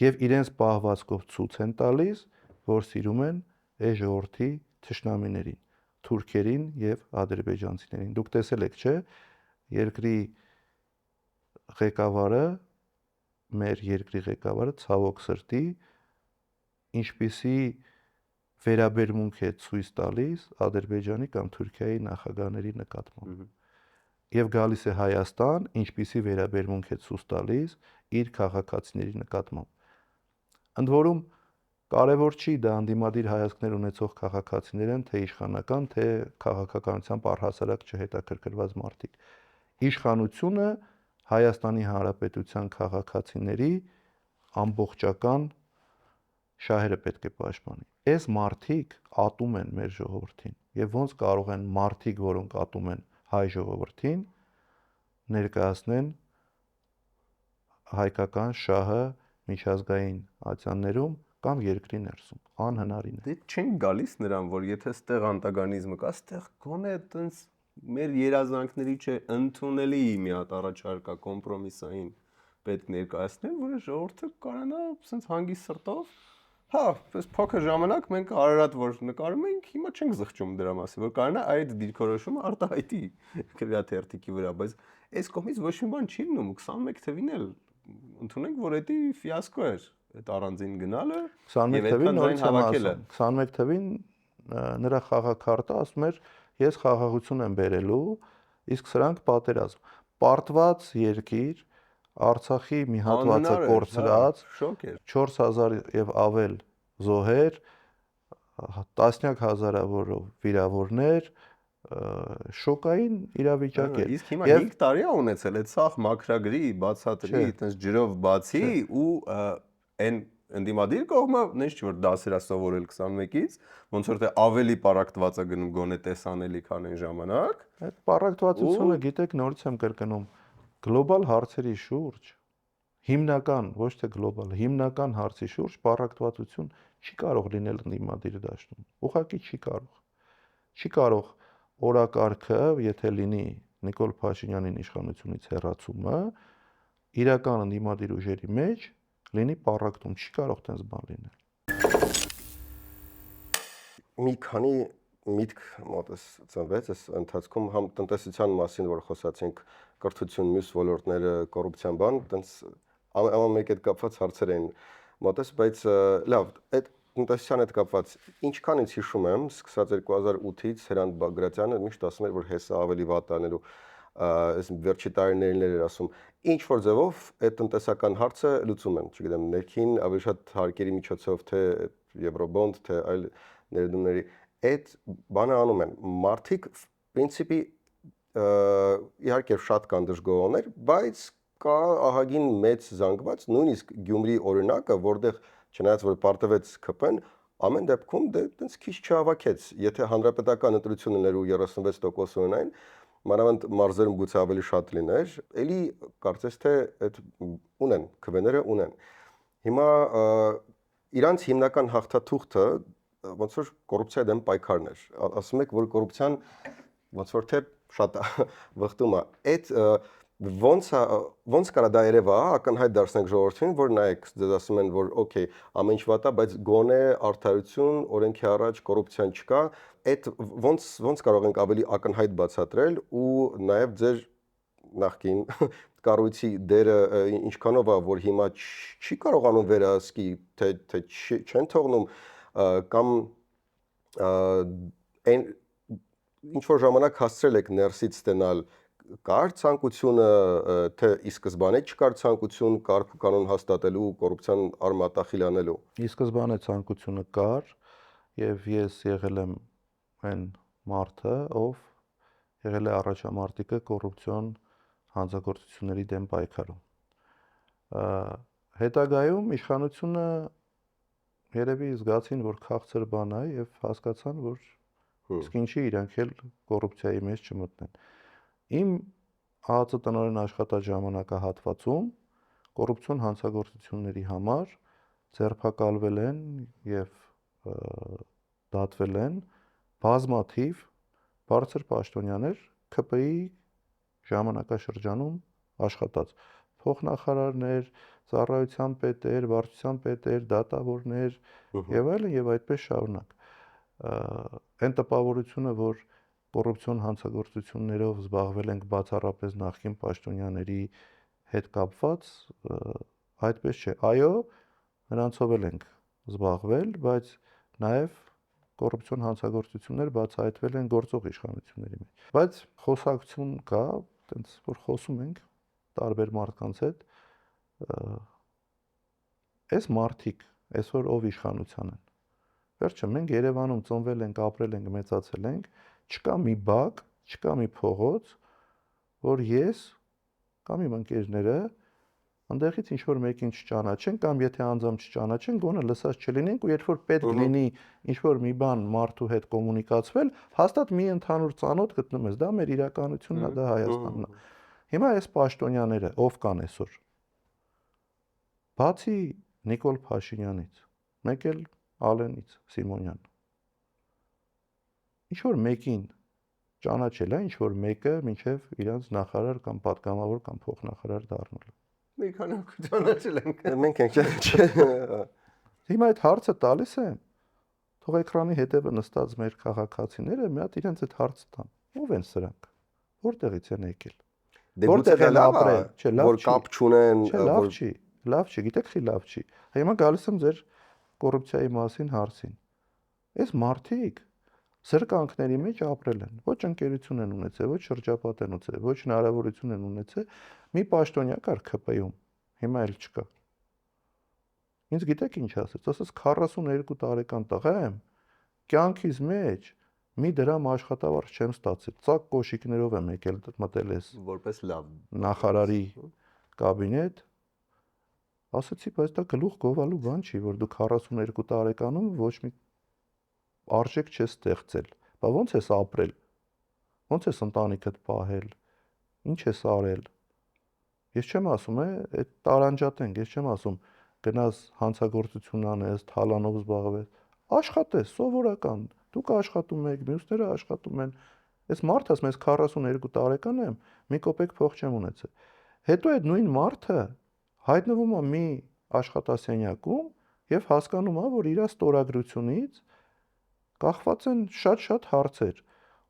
Եվ իրենց պահվածքով ցույց են տալիս, որ սիրում են այս ժողովրդի թշնամիներին, թուրքերին եւ ադրբեջանցիներին։ Դուք տեսել եք, չէ՞, երկրի ղեկավարը, մեր երկրի ղեկավարը ցավոք սրտի ինչպիսի վերաբերմունք է ցույց տալիս Ադրբեջանի կամ Թուրքիայի նախագահների նկատմամբ։ Եվ գալիս է Հայաստան, ինչպիսի վերաբերմունք է ցույց տալիս իր քաղաքացիների նկատմամբ։ Ընդ որում կարևոր չի դա անդիմադիր հայացքներ ունեցող քաղաքացիներ են, թե իշխանական, թե քաղաքականությամբ առհասարակ չհետաքրքրված մարդիկ։ Իշխանությունը Հայաստանի Հանրապետության քաղաքացիների ամբողջական շահերը պետք է պաշտպանի։ Այս մարդիկ ատում են մեր ժողովրդին, եւ ոնց կարող են մարդիկ, որոնք ատում են հայ ժողովրդին, ներկայացնեն հայկական շահը միջազգային ատյաններում կամ երկրի ներսում։ Անհնարին է։ Դե չեն գալիս նրան, որ եթե ստեղ անտագանիզմը կա, ստեղ գոնե այտենց մեր երազանքների չէ ընդունելի մի հատ առաջարկա կոմպրոմիսային պետք ներկայացնել, որը ժողովուրդը կարողանա sense հանգիստ սրտով հա, այս փոքր ժամանակ մենք Արարատ որ նկարում ենք, հիմա չենք զղջում դրա մասին, որ կարողանա այդ դիրքորոշումը արտահայտի քվեաթերթիկի վրա, բայց այս կողմից ոչ մի բան չի լինում, 21 թվին էլ ընդունենք, որ դա ֆիասկո էր, այդ առանձին գնալը 21 թվին նորից եմ ասում, 21 թվին նրա խաղաքարտը ասում էր ես խաղաղություն եմ բերելու, իսկ սրանք պատերազմ։ Պարտված երկիր Արցախի մի հատվածը կորցրած, շոկ էր։ 4000 եւ ավել զոհեր, տասնյակ հազարավոր վիրավորներ, շոկային իրավիճակ էր։ Իսկ հիմա 5 տարի է ունեցել այդ սաղ մաքրագրի, բացատրի, այտենց ջրով բացի ու այն ընդդիմադիր կողմը նենց չի որ դասեր է սովորել 21-ից, ոնց որ թե ավելի պարակտված է գնում գոնե տեսանելի քան այն ժամանակ։ Այդ պարակտվածությունը, գիտեք, նորից եմ կրկնում, գլոբալ հարցերի շուրջ, հիմնական, ոչ թե գլոբալ, հիմնական հարցի շուրջ պարակտվածություն չի կարող լինել ընդդիմադիր դաշտում։ Ուղղակի չի կարող։ Չի կարող օրակարգը, եթե լինի Նիկոլ Փաշինյանին իշխանությունից հեռացումը, իրական ընդդիմադիր ուժերի մեջ լինի պարակտում, չի կարող տենց բան լինել։ Մի քանի միտք մոտս ծնվեց այս ընթացքում համ տնտեսության մասին որ խոսացինք, կրթություն, մյուս ոլորտները, կոռուպցիան բան, տենց ամեն մեկ այդ կապված հարցեր են մոտս, բայց լավ, այդ տնտեսության հետ կապված ինչքան ինձ հիշում եմ, սկսած 2008-ից Հրանտ Բագրատյանը միշտ ասում էր, որ հեսա ավելի վատ անելու, այս վերջի տարիներին էր ասում, ինչ որ ձևով այդ տնտեսական հարցը լուծում են, չգիտեմ, ներքին ավելի շատ հարկերի միջոցով, թե Եվրոբոնդ, թե այլ ներդրումների, այդ բանը անում են։ Մարդիկ պրինցիպի իհարկե շատ կան դժգոհներ, բայց կա ահագին մեծ զանգված, նույնիսկ Գյումրի օրինակը, որտեղ չնայած որ պարտվեց ԿՊ-ն, ամեն դեպքում դե տենց քիչ չհավաքեց։ Եթե հանրապետական ընտրություն լիներ ու 36% ունենային, մանավանդ մարզերում գուցե ավելի շատ լիներ, էլի կարծես թե այդ ունեն, ԿՎՆ-ները ունեն։ Հիմա իրանց հիմնական հաղթաթուղթը ոնց որ կոռուպցիայի դեմ պայքարն էր։ Ասում եք, որ կոռուպցիան ոնց որ թե շատ վխտում է։ Այդ ոնց կարա դա երևա, ակնհայտ դարձնենք ժողովրդին, որ նայեք, դες ասում են, որ օքեյ, ամեն ինչ վատ է, բայց գոնե արդարություն, օրենքի առաջ կոռուպցիան չկա, այդ ոնց կարող ենք ավելի ակնհայտ բացատրել ու նաև ձեր նախկին կառույցի դերը ինչքանով է, որ հիմա չի կարողանում վերահսկի, թե չեն թողնում կամ այն ինչ որ ժամանակ հասցրել եք ներսից ստենալ կար ցանկությունը թե ի սկզբանե չկար ցանկություն կարգ ու կանոն հաստատելու կոռուպցիան արմատախիլ անելու։ Ի սկզբանե ցանկությունը կար եւ ես եղել եմ այն մարդը, ով եղել է առաջամարտիկը կոռուպցիոն հանցագործությունների դեմ պայքարում։ Հետագայում իշխանությունը երևի զգացին, որ քաղցր բան է եւ հասկացան, որ իսկ ինչի իրանք էլ կոռուպցիայի մեջ չմտնեն։ Իմ ԱԱԾ տնօրեն աշխատած ժամանակահատվածում կոռուպցիոն հանցագործությունների համար ձերբակալվել են եւ դատվել են բազմաթիվ բարձր պաշտոնյաներ ԿՊ-ի ժամանակաշրջանում աշխատած փոխնախարարներ, ծառայության պետեր, վարչության պետեր, դատավորներ եւ այլն եւ այդպես շարունակ։ Այն տպավորությունը, որ կոռուպցիոն հանցագործություններով զբաղվել ենք բացառապես նախկին պաշտոնյաների հետ կապված, այդպես չէ։ Այո, նրանցով էլ ենք զբաղվել, բայց նաև կոռուպցիոն հանցագործություններ բացահայտվել են գործող իշխանությունների մեջ։ Բայց խոսակցություն կա, տենց որ խոսում ենք տարբեր մարդկանց հետ, այս մարդիկ այսօր ով իշխանության են։ Վերջը մենք Երևանում ծնվել ենք, ապրել ենք, մեծացել ենք, չկա մի բակ, չկա մի փողոց, որ ես կամ իմ ընկերները այնտեղից ինչ որ մեկին չճանաչեն կամ եթե անձամբ չճանաչեն, գոնե լսած չլինենք ու երբ որ պետք լինի ինչ որ մի բան մարդու հետ կոմունիկացվել, հաստատ մի ընդհանուր ծանոթ գտնում ես, դա մեր իրականությունն է, դա Հայաստանն է։ Հիմա այս պաշտոնյաները ով կան այսօր։ Բացի Նիկոլ Փաշինյանից, մեկ էլ Ալենից Սիմոնյան։ Ինչ որ մեկին ճանաչել է ինչ որ մեկը մինչև իրանց նախարար կամ պատգամավոր կամ փոխնախարար դառնալը։ Մի քանի ճանաչել ենք։ Մենք ենք չէ։ Հիմա այդ հարցը տալիս եմ, թող էկրանի հետևը նստած մեր քաղաքացիները մի հատ իրենց այդ հարցը տան։ Ո՞վ են սրանք։ Որտեղից են եկել։ Որտեղ է լավ, չէ, լավ որ չի։ կապ չունեն, Չէ, լավ չի, գիտեք խի լավ չի։ Հիմա գալիս եմ ձեր կոռուպցիայի մասին հարցին։ Այս մարդիկ զրկանքների մեջ ապրել են, ոչ ընկերություն են ունեցել, ոչ շրջապատ են ունեցել, ոչ հնարավորություն են ունեցել, մի պաշտոնյա կար ԿՊ-ում, հիմա էլ չկա։ Ինձ գիտեք ինչ ասեց, ասես 42 տարեկան տղա եմ, կյանքիս մեջ մի դրամ աշխատավարձ չեմ ստացել, ծակ կոշիկներով եմ եկել մտել ես Որպես լավ նախարարի կաբինետ, ասացի, բայց դա գլուխ գովալու բան չի, որ դու 42 տարեկանում ոչ մի արժեք չես ստեղծել։ Բա ո՞նց ես ապրել։ Ո՞նց ես ընտանիքդ պահել։ Ինչ ես արել։ Ես չեմ ասում, այդ տարանջատենք, ես չեմ ասում գնաս հանցագործություն անես, թալանով զբաղվես։ Աշխատես, սովորական։ Դուք աշխատում եք, մյուսները աշխատում են։ Այս մարդը, ասես 42 տարեկան եմ, մի կոպեկ փող չեմ ունեցել։ Հետո այդ նույն մարդը հայտնվում է մի աշխատասենյակում եւ հասկանում է, որ իր ստորագրությունից կախված են շատ հարցեր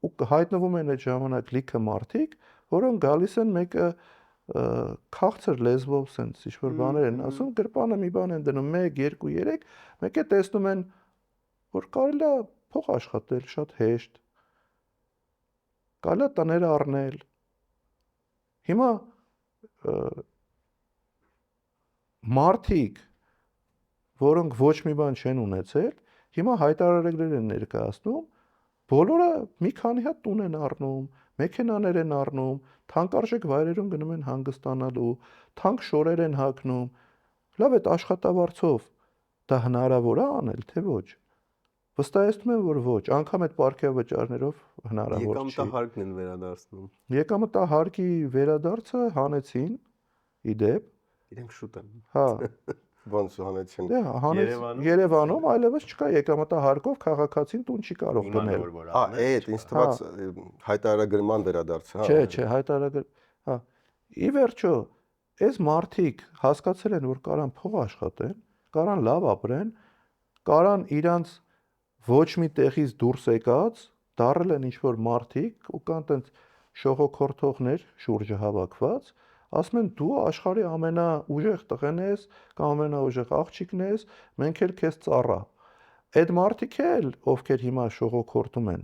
ու հայտնվում են այդ ժամանակ լիքը մարդիկ, որոնք գալիս են մեկը քաղցր լեզվով sense ինչ-որ բաներ են ասում, գրպանը մի բան են դնում 1 2 3, մեկը տեսնում են, որ կարելի է փող աշխատել շատ հեշտ։ Կարելի է տները առնել։ Հիմա մարդիկ, որոնք ոչ մի բան չեն ունեցել, հիմա հայտարարություններ են ներկայացնում, բոլորը մի քանի հատ տուն են առնում, մեքենաներ են առնում, թանկարժեք վայրերում գնում են հանգստանալու, թանկ շորեր են հագնում։ Լավ, այդ աշխատավարձով դա հնարավոր է անել, թե ոչ։ Վստահեցնում եմ, որ ոչ, անգամ այդ պարգևավճարներով հնարավոր չի։ Եկամտահարկն են վերադարձնում։ Եկամտահարկի վերադարձը հանեցին, իդեպ, Իրենք շուտ են։ հա, Ոնց հանեցին։ դե հանեց Երևանում այլևս չկա եկամտահարկով քաղաքացին տուն չի կարող գնել։ Այդ ինձ թվաց հայտարարագրման վերադարձ, հա։ Չէ, հայտարարագրում, հա։ Ի վերջո, այս մարդիկ հասկացել են, որ կարան փող աշխատեն, կարան լավ ապրեն, կարան իրանց ոչ մի տեղից դուրս եկած դարել են ինչ-որ մարդիկ ու կան տենց շողոքորթողներ շուրջը հավաքված, ասում են դու աշխարհի ամենաուժեղ տղեն ես կամ ամենաուժեղ աղջիկն ես, մենք էլ քեզ ծառա։ Այդ մարդիկ էլ, ովքեր հիմա շողոքորթում են,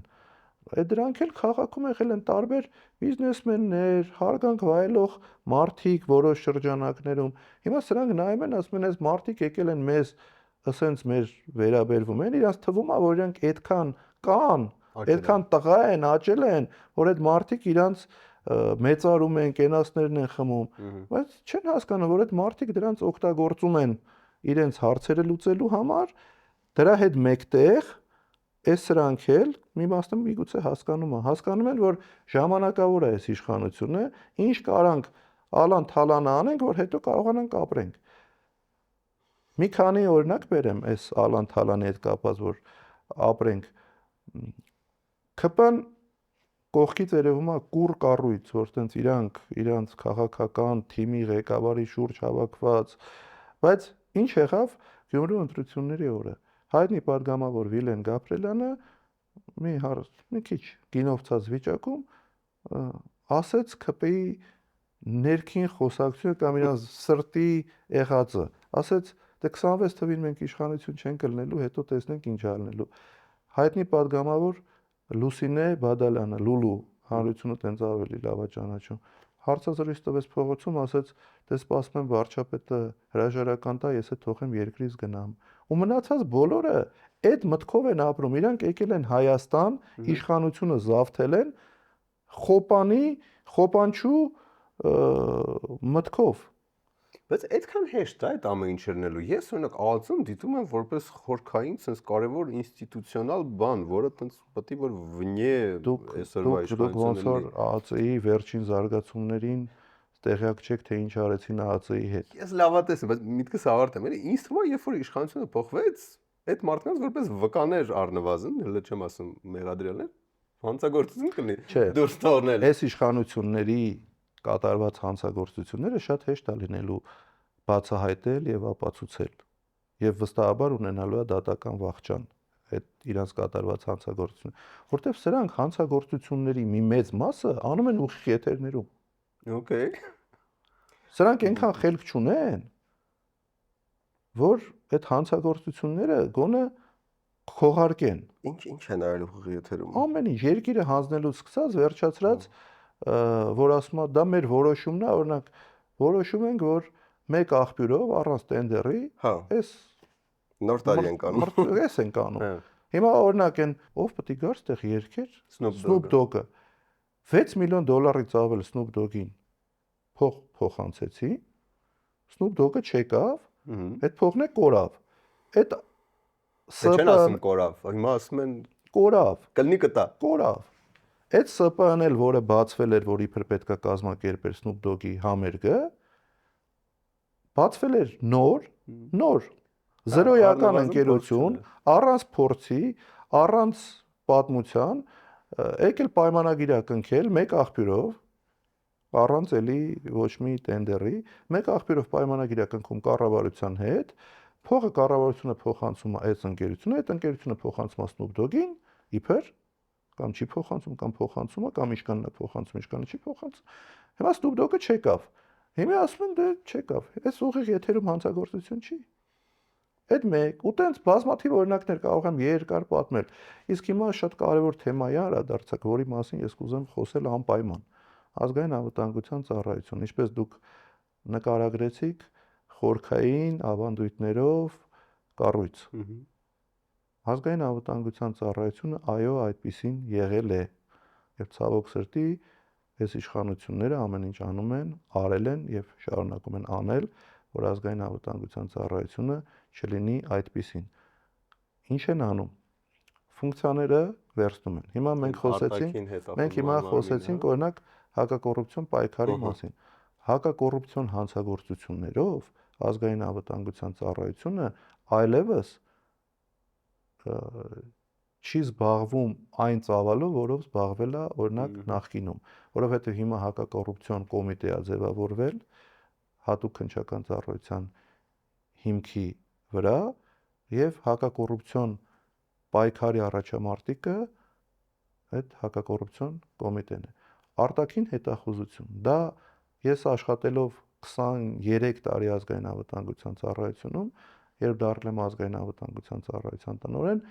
դրանք էլ քաղաքում եղել են տարբեր բիզնեսմեններ, հարգանք վայելող մարդիկ որոշ շրջանակներում։ Հիմա սրանք նայում են, ասում են, այս մարդիկ եկել են մեզ, ասենց մեր վերաբերվում են, իրանց թվում է, որ իրանք այդքան կան, այդքան տղա են, աճել են, որ այդ մարդիկ իրանց մեծարում են, կենացներն են խմում, բայց չեն հասկանում, որ այդ մարդիկ դրանց օգտագործում են իրենց հարցերը լուծելու համար, դրա հետ մեկտեղ այս սրանք էլ մի մասը միգուցե հասկանում են, որ ժամանակավոր է այս իշխանությունը, ինչ կարանք ալան թալանը անենք, որ հետո կարողանանք ապրենք։ Մի քանի օրինակ բերեմ այս ալան թալանի հետ կապված, որ ապրենք։ ԿՊ-ն կողքից երևում է կուռ կառույց, որ տենց իրանց քաղաքական թիմի ղեկավարի շուրջ հավաքված, բայց ինչ եղավ Գյումրու ընտրությունների օրը։ Հայտնի պատգամավոր Վիլեն Գաբրելյանը մի քիչ գինովցած վիճակում ասեց ԿՊ-ի ներքին խոսակցությունը կամ իրանց սրտի եղածը, ասեց դե 26 թվին մենք իշխանություն չենք ելնելու, հետո տեսնենք ինչ ալնելու։ Հայտնի պատգամավոր Լուսինե Բադալյանը, Լուլու, հանրությունը տենց ավելի լավ է ճանաչում։ Հարցազրույց տվեց փողոցում, ասեց, դե սպասում եմ վարչապետը հրաժարական տա, ես էլ թողեմ երկրից գնամ։ Ու մնացած բոլորը այդ մտքով են ապրում, իրանք եկել են Հայաստան, իշխանությունը զավթել են խոպանչու մտքով։ Բայց այդքան հեշտ է այդ ամեն ինչ ելնելու։ Ես օրինակ ԱԱԾ-ում դիտում եմ որպես խորքային, sense կարևոր ինստիտուցիոնալ բան, որը տենց պետք է որ վնե այսօրվա Դուք ոնց որ իշխանությունը ԱԱԾ-ի վերջին զարգացումներին տեղյակ չեք, թե ինչ արեցին ԱԱԾ-ի հետ։ Ես լավատես եմ, բայց միտքս ավարտեմ, էլի ինձ թվում է, երբ որ իշխանությունը փոխվեց, այդ մարդկանց որպես վկաներ առնվազն, հələ չեմ ասում մեղադրյալներ, Հանցագործություն կլինի։ Չէ։ Դուրս թողնել։ Այս իշխանությունների կատարված հանցագործությունները շատ հեշտ է լինելու բացահայտել եւ ապացուցել եւ վստահաբար ունենալու է դատական վախճան այդ իրանց կատարված հանցագործությունը, որտեղ սրանք հանցագործությունների մի մեծ մասը անում են ուղիղ եթերներում։ Okay։ Սրանք այնքան խելք չունեն, որ այդ հանցագործությունները գոնե խողարկեն։ Ինչ է նայել ուղիղ եթերում։ Ամեն ինչ երկիրը հանձնելուց սկսած վերջացրած, որ ասում է դա մեր որոշումն է, օրինակ որոշում ենք, որ մեկ աղբյուրով առանց տենդերի, Հա, այս նոր տարի ենք անում։ Էս ենք անում։ Հա։ Հիմա օրինակ են ով պետք է գար ստեղ երկեր Snoop Dogg-ը 6 միլիոն դոլարից ավել Snoop Dogg-ին փոխանցեցի, Snoop Dogg-ը չեկավ, այդ փողն է կորավ։ Այդ Չեն ասում կորավ, հիմա ասում են կորավ, կլինի կտա։ կորավ։ Այդ ՍՊԸ-ն էլ, որը բացվել էր, որ իբր պետք է կազմակերպել Snoop Dogg-ի համերգը, բացվել էր նոր զրոյական ընկերություն, առանց փորձի, առանց պատմության, եկել պայմանագիր կնքել մեկ աղբյուրով, առանց էլի ոչ մի տենդերի, մեկ աղբյուրով պայմանագիր կնքում կառավարության հետ, փողը կառավարությունը փոխանցում է այս ընկերությունը, այդ ընկերությունը փոխանցում է Snoop Dogg-ին, իբր կամ չի փոխանցում, կամ փոխանցում է, կամ իշքանն է փոխանցում, իշքանը չի փոխանցում։ Հիմա Snoop Dogg-ը չեկավ։ Հիմա ասում են դե չեկավ։ Այս ուղիղ եթերում հանցագործություն չի։ Այդ մեկ, ու տենց բազմաթիվ օրինակներ կարող եմ երկար պատմել։ Իսկ հիմա շատ կարևոր թեմա է անդրադարձակ, որի մասին ես կուզեմ խոսել անպայման։ Ազգային անվտանգության ծառայություն, ինչպես դուք նկարագրեցիք, խորքային ավանդույթներով կառույց։ Ազգային անվտանգության ծառայությունը այո այդպեսին եղել է։ Եվ ցավոք սրտի այս իշխանությունները ամեն ինչ անում են, արել են եւ շարունակում են անել, որ ազգային անվտանգության ծառայությունը չլինի այդպեսին։ Ինչ են անում։ Ֆունկցիաները վերցնում են։ Հիմա մենք հիմա խոսեցինք օրինակ հակակոռուպցիոն պայքարի մասին։ Հակակոռուպցիոն հանցագործություններով ազգային անվտանգության ծառայությունը այլևս չի զբաղվում այն ծավալով, որով զբաղվել է օրինակ նախկինում, որովհետև հիմա հակակոռուպցիոն կոմիտե է ձևավորվել հատուկ քննչական ծառայության հիմքի վրա եւ հակակոռուպցիոն պայքարի առաջամարտիկը այդ հակակոռուպցիոն կոմիտեն է։ Արտաքին հետախուզություն։ Դա ես աշխատելով 23 տարի ազգային անվտանգության ծառայությունում, երբ դարձել եմ ազգային անվտանգության ծառայության տնօրեն,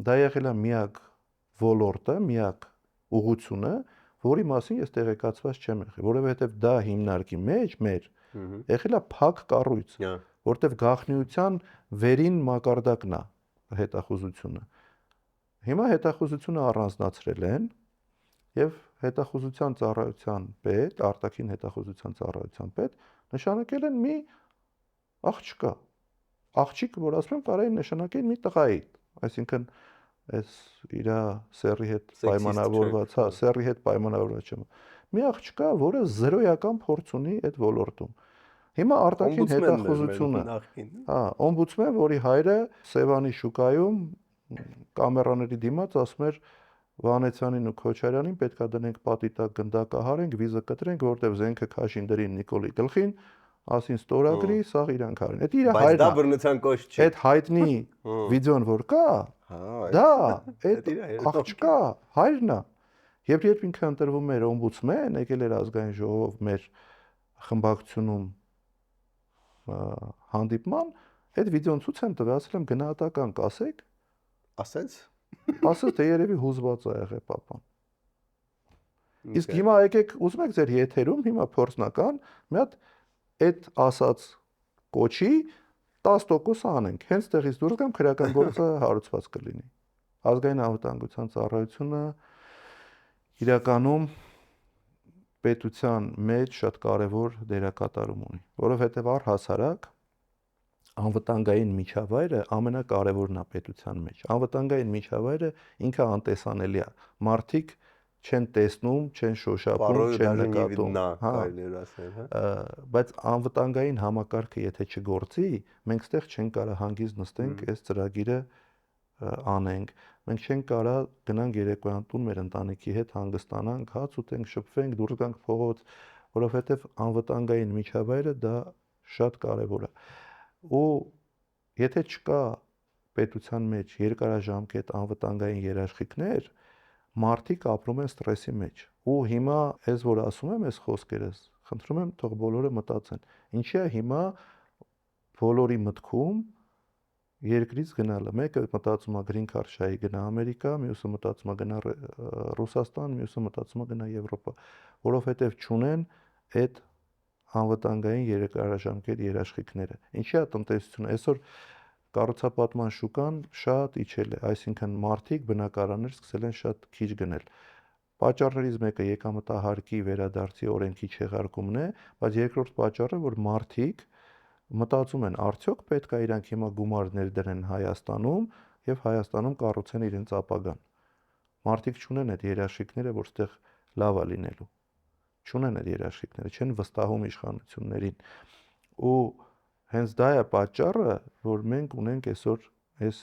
դա եղել է միակ ոլորտը, միակ ուղղությունը, որի մասին ես տեղեկացված չեմ եղել, որովհետև դա հիմնարկի մեջ մեր եղել է փակ կառույց, որտեղ գաղտնիության վերին մակարդակն է հետախուզությունը։ Հիմա հետախուզությունը առանձնացրել են եւ հետախուզության ծառայության պետ, արտաքին հետախուզության ծառայության պետ նշանակել են մի աղջկա։ Աղջիկ, որ ասում եմ, կարելի նշանակել մի տղայի, այսինքն այս իր սերի հետ պայմանավորված, հա, սերի հետ պայմանավորված չեմ։ Մի աղջկա, որը զրոյական փորձ ունի այդ ոլորտում։ Հիմա արտաքին հետախուզությունը, հա, օմբուդսմեն, որի հայրը Սևանի շուկայում կամերաների դիմաց ասում էր Վանեցյանին ու Քոչարյանին պետքա դնենք պատի տակ գնդակահարենք, վիզը կտրենք, որտեվ զենքը քաշին դրին Նիկոլի գլխին, ասին ստորագրի, սաղ իրանք արին։ Այդ իր հայրն է։ Բայց դա բռնության կոչ չի։ Այդ հայտնի վիդեոն որ կա, դա այդ աղջկա հայրն է։ Երբ ինքը ընտրվում էր օմբուդսմեն, եկել էր ազգային ժողով մեր խմբակցությունում հանդիպման, այդ վիդեոն ցույց եմ տվել, ասել եմ գնահատական կասեք, ասեց թե երևի հուզված է եղել papan։ Իսկ հիմա եկեք, ուզում եք ձեր եթերում հիմա փորձնական մի հատ այդ ասած կոչի 10% անենք, հենց տեղից դուրս գամ քրական գործը հարուցված կլինի։ Ազգային անվտանգության ծառայությունը իրականում պետության մեջ շատ կարևոր դերակատարում ունի, որովհետև առհասարակ անվտանգային միջավայրը ամենակարևորն է պետության մեջ։ Անվտանգային միջավայրը ինքը անտեսանելի է։ Մարդիկ չեն տեսնում, չեն շոշափում, չեն նկատում, բայց անվտանգային համակարգը եթե չգործի, մենք ստեղ չենք կարող հանգիստ նստենք, այս ծրագիրը անենք։ մենք չենք կարա գնանք երեկոյան տուն մեր ընտանիքի հետ հանգստանանք, հաց ուտենք, շփվենք, դուրս գանք փողոց, որովհետև անվտանգային միջավայրը դա շատ կարևոր է։ Ու եթե չկա պետության մեջ երկարաժամկետ անվտանգային երաշխիքներ, մարդիկ ապրում են ստրեսի մեջ։ Ու հիմա ես որ ասում եմ այս խոսքերս, խնդրում եմ թող բոլորը մտածեն։ Ինչի է հիմա բոլորի մտքում երկրից գնալը։ Մեկը մտածում է green card շահի գնա Ամերիկա, մյուսը մտածում է գնա Ռուսաստան, մյուսը մտածում է գնա Եվրոպա, որովհետև չունեն այդ անվտանգային երկարաժամկետ երաշխիքները։ Ինչի է տնտեսությունը այսօր կառուցապատման շուկան շատ իջել է, այսինքն մարդիկ բնակարաններ սկսել են շատ քիչ գնել։ Պատճառներից մեկը եկամտահարկի վերադարձի օրենքի չեղարկումն է, բայց երկրորդ պատճառը, որ մարդիկ մտածում են, արդյոք պետք է իրանք հիմա գումարներ դրեն Հայաստանում եւ Հայաստանում կառուցեն իրենց ապագան։ Մարդիկ չունեն այդ երաշխիքները, որ ստեղ լավ է լինելու։ Չունեն այդ երաշխիքները, չեն վստահում իշխանություններին։ Ու հենց դա է պատճառը, որ մենք ունենք այսօր այս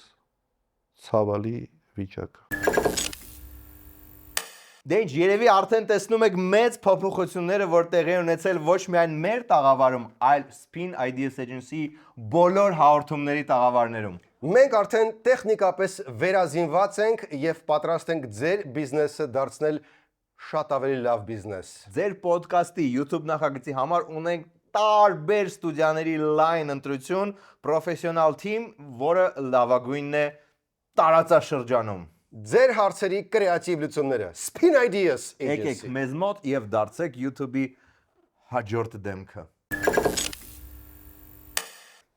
ցավալի վիճակը։ Դե ինչ, երևի արդեն տեսնում եք մեծ փոփոխությունները, որ տեղի ունեցել ոչ միայն մեր տաղավարում, այլ Spin Ideas Agency բոլոր հաղորդումների տաղավարներում։ Մենք արդեն տեխնիկապես վերազինված ենք եւ պատրաստ ենք ձեր բիզնեսը դարձնել շատ ավելի լավ բիզնես։ Ձեր ոդկասթի YouTube նախագծի համար ունենք տարբեր ստուդիաների լայն ընտրություն, պրոֆեսիոնալ թիմ, որը լավագույնն է տարածաշրջանում։ Ձեր հարցերի կրեատիվ լուծումները Spin Ideas Եկեք Agency։ մեզ մոտ եւ դարձեք YouTube-ի հաջորդ դեմքը։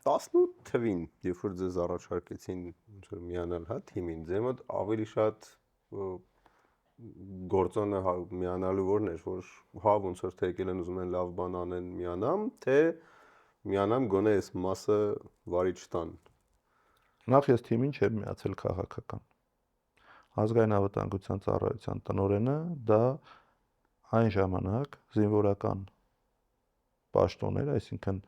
18 թվին, երբ որ ձեզ առաջարկեցին ոնց որ միանալ հա թիմին, ձեր մոտ ավելի շատ գործոնը միանալու որն էր, որ հա ոնց որ թե եկել են ուզում են լավ բան անեն միանամ, թե միանամ գոնե այս մասը վարի չտան։ Նախ ես թիմին չեմ միացել քաղաքական։ Ազգային անվտանգության ծառայության տնօրենը դա այն ժամանակ զինվորական պաշտոն էր, այսինքն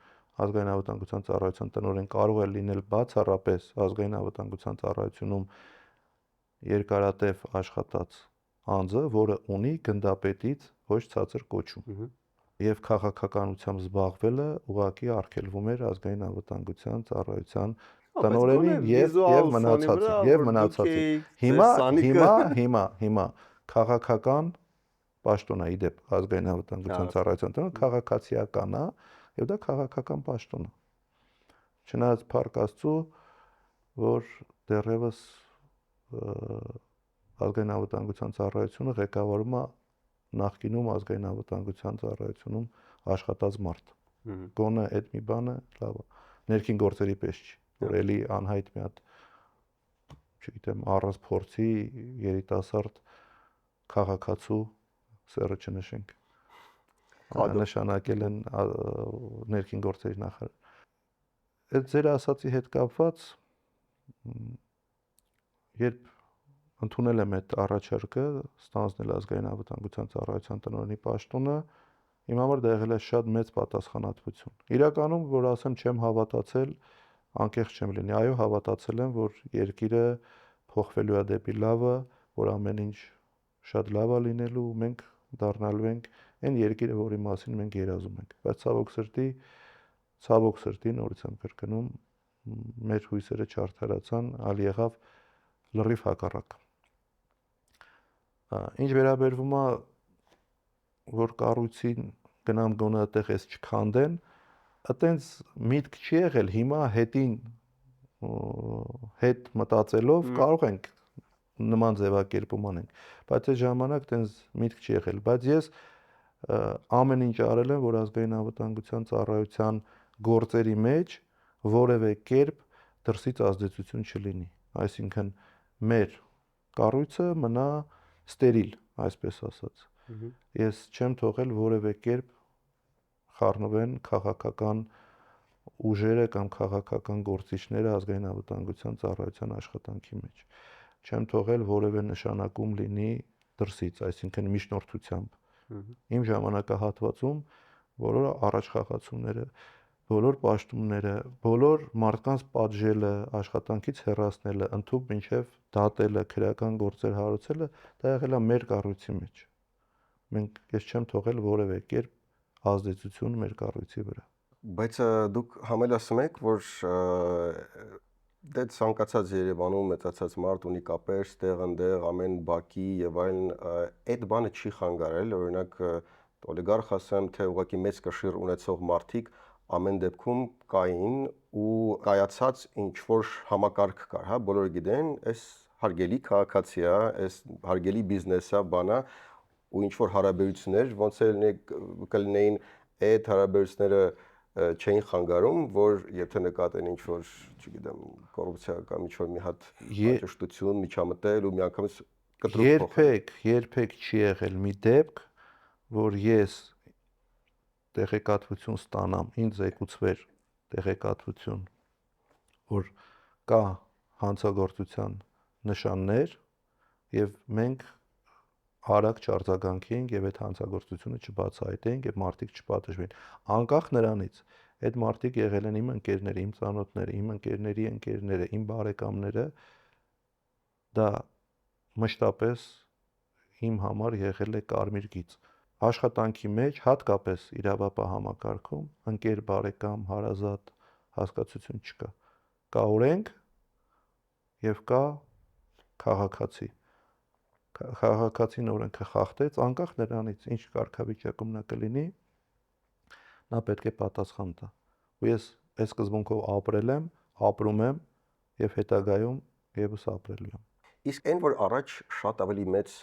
ազգային անվտանգության ծառայության տնօրեն կարող է լինել բացառապես ազգային անվտանգության ծառայությունում երկարատև աշխատած անձը, որը ունի գնդապետից ոչ ցածր կոչում։ Եվ քաղաքականությամբ զբաղվելը ուղղակի արգելվում էր ազգային անվտանգության ծառայության տնօրենին եւ մնացածին։ Հիմա քաղաքական պաշտոն է իդեպ ազգային անվտանգության ծառայության տնօրեն քաղաքացիական է եւ դա քաղաքական պաշտոն է։ Չնայած փառք Աստծո, որ դեռևս ազգային անվտանգության ծառայությունը ղեկավարում է նախկինում ազգային անվտանգության ծառայությունում աշխատած մարդ։ Գոնե այդ մի բանը լավ է։ Ներքին գործերի պես չի, որ էլի անհայտ մի հատ, չգիտեմ, առանց փորձի երիտասարդ քաղաքացու սերը չնշենք։ Նշանակել են ներքին գործերի նախարար։ Այդ ձեր ասացի հետ կապված, երբ ընդունել եմ այդ առաջարկը ստանձնել ազգային անվտանգության ծառայության տնօրենի պաշտոնը, իմ համար դա եղել է շատ մեծ պատասխանատվություն։ Իրականում, որ ասեմ, չեմ հավատացել, անկեղծ չեմ լինի, այո, հավատացել եմ, որ երկիրը փոխվելու է դեպի լավը, որ ամեն ինչ շատ լավ է լինելու, մենք դառնալու ենք այն երկիրը, որի մասին մենք երազում ենք։ Բայց ցավոք սրտի նորից եմ կրկնում, մեր հույսերը չարդարացան, այլ եղավ լրիվ հակառակը։ Ինչ վերաբերվում է, որ կառույցին գնամ գոնե այդտեղ էս չքանդեն, այտենց միտք չի եղել, հիմա հետ մտածելով կարող ենք նման ձևակերպում անենք, բայց այդ ժամանակ այտենց միտք չի եղել, բայց ես ամեն ինչ արել եմ, որ ազգային անվտանգության ծառայության գործերի մեջ որևէ կերպ դրսից ազդեցություն չլինի, այսինքն մեր կառույցը մնա ստերիլ, այսպես ասած։ Ես չեմ թողել որևէ կերպ խառնվեն քաղաքական ուժերը կամ քաղաքական գործիչները ազգային անվտանգության ծառայության աշխատանքի մեջ։ Չեմ թողել որևէ նշանակում լինի դրսից, այսինքն միջնորդությամբ։ Իմ ժամանակահատվածում բոլոր առաջխաղացումները բոլոր պաշտոնները, բոլոր մարդկանց պատժելը, աշխատանքից հեռացնելը, ընդհանուր մինչև դատելը, քրեական գործեր հարուցելը, դա եղել է մեր կառույցի մեջ։ Մենք ես չեմ թողել որևէ կերպ ազդեցություն մեր կառույցի վրա։ Բայց դուք համելասում եք, որ դե ցանկացած Երևանում մեծացած մարդ ունի կապեր, ստեղ ընդեղ ամեն բակի եւ այլն, այդ բանը չի խանգարել, օրինակ օլիգարխ ասեմ, թե ուղղակի մեծ կշիռ ունեցող մարդիկ ամեն դեպքում կային ու կայացած ինչ որ համակարգ կար, հա, բոլորը գիտեն, այս հարգելի քաղաքացի է, այս հարգելի բիզնես է, բանա ու ինչ որ հարաբերություններ, ոնց էլ կլինեին այդ հարաբերությունները չէին խանգարում, որ եթե նկատեն ինչ որ, չգիտեմ, կոռուպցիա կամ ինչ որ մի հատ ճշտություն միջամտել ու միանգամից կտրուկ փոխել։ Երբեք չի եղել մի դեպք, որ ես տեղեկատվություն ստանամ, ինձ եկուցվեր տեղեկատվություն, որ կա հանցագործության նշաններ եւ մենք արագ չարձագանքեինք եւ այդ հանցագործությունը չբացահայտեինք եւ մարդիկ չպատժվեին։ Անկախ նրանից, այդ մարդիկ եղել են իմ ընկերները, իմ ծանոթները, իմ ընկերների ընկերները, իմ բարեկամները, դա մշտապես իմ համար եղել է կարմիր գիծ։ Աշխատանքի մեջ, հատկապես իրավապահ համակարգում, ընկեր, բարեկամ, հարազատ հասկացություն չկա։ Կա օրենք եւ կա քաղաքացի։ Քաղաքացին օրենքը խախտեց, անկախ նրանից ինչ կարգավիճակում նա կլինի, նա պետք է պատասխան տա։ Ու ես այս սկզբունքով ապրել եմ, ապրում եմ եւ հետագայում եւս ապրելու եմ։ Իսկ այն որ առաջ շատ ավելի մեծ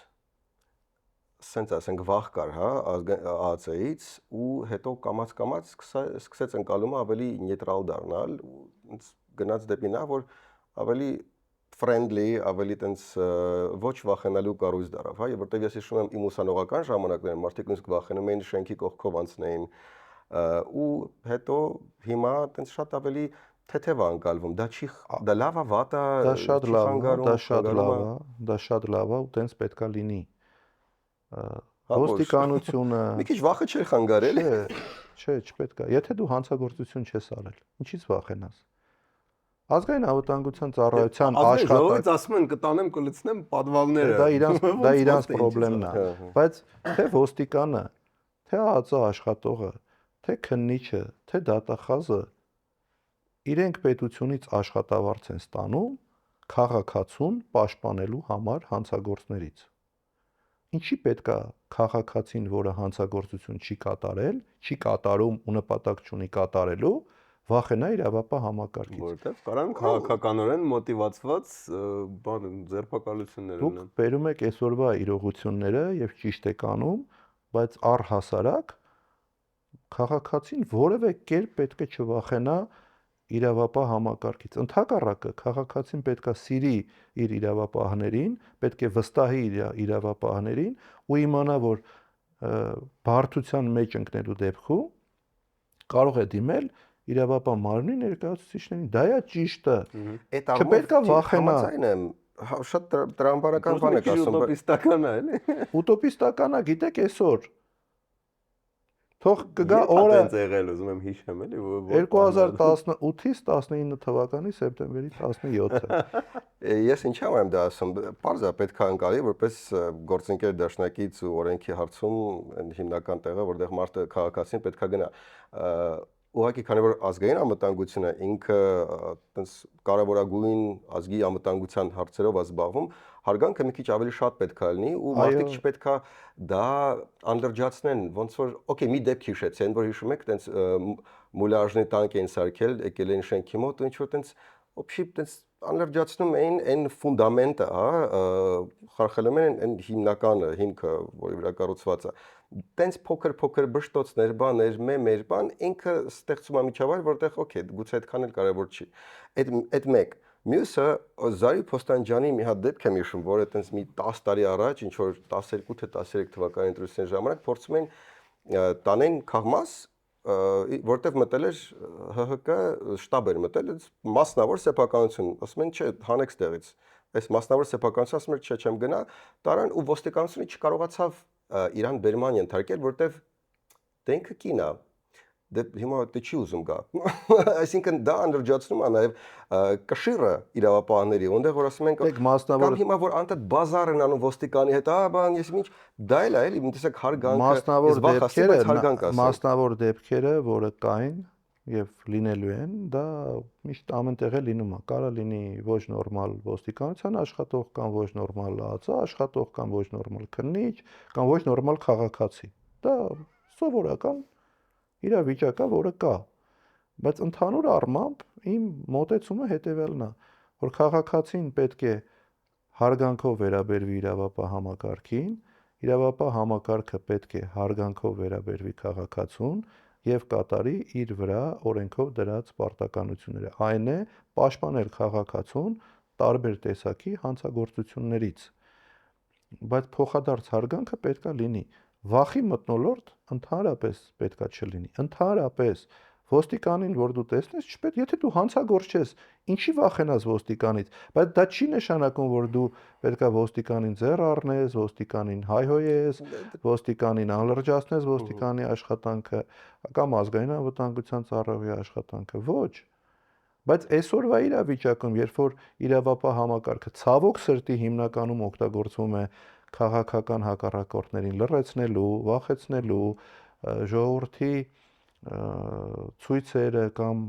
սենց ասենք վախ կար, հա, ԱԱՑ-ից ու հետո կամաց սկսեց ընկալումը ավելի նեյտրալ դառնալ ու գնաց դեպի նա, որ ավելի friendly, ավելի տենց ոչ վախենալու կառույց դարավ, հա, եւ որտեւ ես հիշում եմ իմ ուսանողական ժամանակներում մարդիկ նույնիսկ վախենում էին շենքի կողքով անցնեին ու հետո հիմա տենց շատ ավելի թեթև է ընկալվում, դա լավ է, վատ է, դա շատ լավ է, դա շատ լավ է ու տենց պետքա լինի։ Ոստիկանությունը մի քիչ վախը չէր խանգարել։ Չէ, չպետք է։ Եթե դու հանցագործություն չես արել, ինչից վախենաս։ Ազգային անվտանգության ծառայության աշխատանք ասում են կտանեմ կլցնեմ պատվալները։ Դա իրանց խնդիրն է, բայց թե ոստիկանը, թե ԱԱԾ աշխատողը, թե քննիչը, թե դատախազը իրենք պետությունից աշխատավարձ են ստանում քաղաքացուն պաշտպանելու համար հանցագործներից։ Ինչի պետք է քաղաքացին, որը հանցագործություն չի կատարել, չի կատարում ու նպատակ չունի կատարելու, վախենա իրավապահ համակարգից։ Որտեվ կարան քաղաքականորեն մոտիվացված բան ձերբակալություններ ունեն։ Դուք բերում եք այսօրվա իրողությունները եւ ճիշտ եք անում, բայց առհասարակ քաղաքացին որևէ կերպ պետք է չվախենա իրավապահ համակարգից։ Ընդհակառակը քաղաքացին պետք է սիրի իր իրավապահներին, պետք է վստահի իր իրավապահներին ու իմանա, որ բարդության մեջ ընկնելու դեպքում կարող է դիմել իրավապահ մարմնի ներկայացուցիչներին, դա է ճիշտը։ Չպետք է վախենա։ Շատ տրամաբանական բան եք ասում, ուտոպիստական է, էլի։ Ուտոպիստական է, գիտեք, այսօր թող կգա օրը եղել, ուզում եմ հիշեմ, էլի 2018-ից 19 թվականի սեպտեմբերի 17-ը։ Ես ինչի համար եմ դա ասում, պարզ է պետք է ընկալի, որպես գործընկեր դաշնակից ու օրենքի հարցում հիմնական տեղը, որտեղ մարդը քաղաքացին պետք է գնա։ Ուղղակի քանի որ ազգային անվտանգությունը ինքը տես կարևորագույն ազգի անվտանգության հարցերով է զբաղվում, հարգանքը մի քիչ ավելի շատ պետք է լինի ու մարդիկ չպետք է դա անդրջացնեն, ոնց որ օքեյ մի դեպք հիշեցի, այն որ հիշում եք, տես մուլաժնի տանկ էին սարքել, եկել էին շենքի մոտ ու ինչ որ տես օփշի տես անդրջացնում էին այն ֆունդամենտը, հա, խարխլում են այն հիմնականը, հիմքը, որի վրա կառուցված է։ Տենց փոքր բշտոցներ, բաներ, մեմեր, բան ինքը ստեղծում է միջավայր, որտեղ օքեյ, գուցե այդքան էլ կարևոր չի։ Այդ մեկ։ Մյուսը Զարի Փոստանջյանի մի հատ դեպք եմ հիշում, որը այտենց մի 10 տարի առաջ, ինչ որ 12 թե 13 թվականի ընտրությունների ժամանակ փորձում են տանեն Քաղմաս, որտեղ մտել էր ՀՀԿ շտաբ էր մտել, մասնավոր սեփականություն, ասում են, չէ, հանեք ստեղից։ Այս մասնավոր սեփականությունը ասում էր, չէ, չեմ գնա, տարան ու ոստիկանությունը չկարողացավ իրան բերման ենթարկել, որտեղ դե ինքը կին է։ դե հիմա դե չի ուզում գա։ Այսինքն դա անդրադառնում է նաև կշիռը իրավապահների, որտեղ որ ասում են Դեք մասնավոր կամ հիմա որ անտդ բազար են անում ոստիկանի հետ, բան, ես ինչ դա էլ մի տեսակ հարգանքը, մասնավոր վախացի, բայց հարգանք ասեմ։ մասնավոր դեպքերը, որը կային եւ լինելու են, դա միշտ ամենտեղ է լինում է։ Կարա լինի ոչ նորմալ ոստիկանության աշխատող կամ ոչ նորմալ ԱԱԾ աշխատող կամ ոչ նորմալ քննիչ կամ ոչ նորմալ քաղաքացի։ Դա սովորական իրավիճակ է, որը կա։ Բայց ընդհանուր առմամբ իմ մոտեցումը հետեւյալն է, որ քաղաքացին պետք է հարգանքով վերաբերվի իրավապահ համակարգին, իրավապահ համակարգը պետք է հարգանքով վերաբերվի քաղաքացուն եւ կատարի իր վրա օրենքով դրած պարտականությունները։ Այն է պաշտպանել քաղաքացուն տարբեր տեսակի հանցագործություններից։ Բայց փոխադարձ հարգանքը պետքա լինի։ Վախի մթնոլորտ ընդհանրապես պետքա չլինի։ Ընդհանրապես ոստիկանին, որ դու տեսնես, չպետք, եթե դու հանցագործ ես, ինչի վախենաս ոստիկանից, բայց դա չի նշանակում, որ դու պետքա ոստիկանին ձեռ առնես, ոստիկանին հայհոյես, ոստիկանին անլրջացնես ոստիկանի աշխատանքը կամ ազգային անվտանգության ծառայողի աշխատանքը, ոչ։ Բայց այսօրվա իրավիճակում, երբ որ իրավապահ համակարգը ցավոք սրտի հիմնականում օգտագործվում է քաղաքական հակառակորդներին լռեցնելու, վախեցնելու, ժողովրդի ցույցերը կամ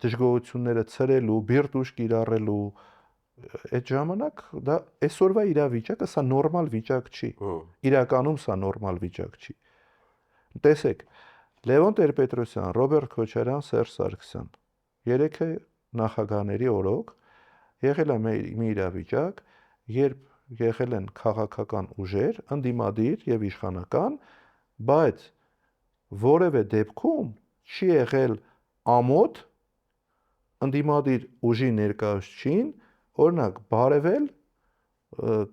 դժգոհությունները ցրելու, բիրտուշ կիրառելու, այդ ժամանակ դա այսօրվա իրավիճակը սա նորմալ վիճակ չի։ Իրականում սա նորմալ վիճակ չի։ Տեսեք, Լևոն Տեր-Պետրոսյան, Ռոբերտ Քոչարյան, Սերժ Սարգսյան, երեքը նախագահների օրոք եղել է մի իրավիճակ, երբ եղել են քաղաքական ուժեր, ընդդիմադիր եւ իշխանական, բայց որևէ դեպքում չի եղել ամոթ ընդդիմադիր ուժի ներկայացուցիչին, օրինակ բարևել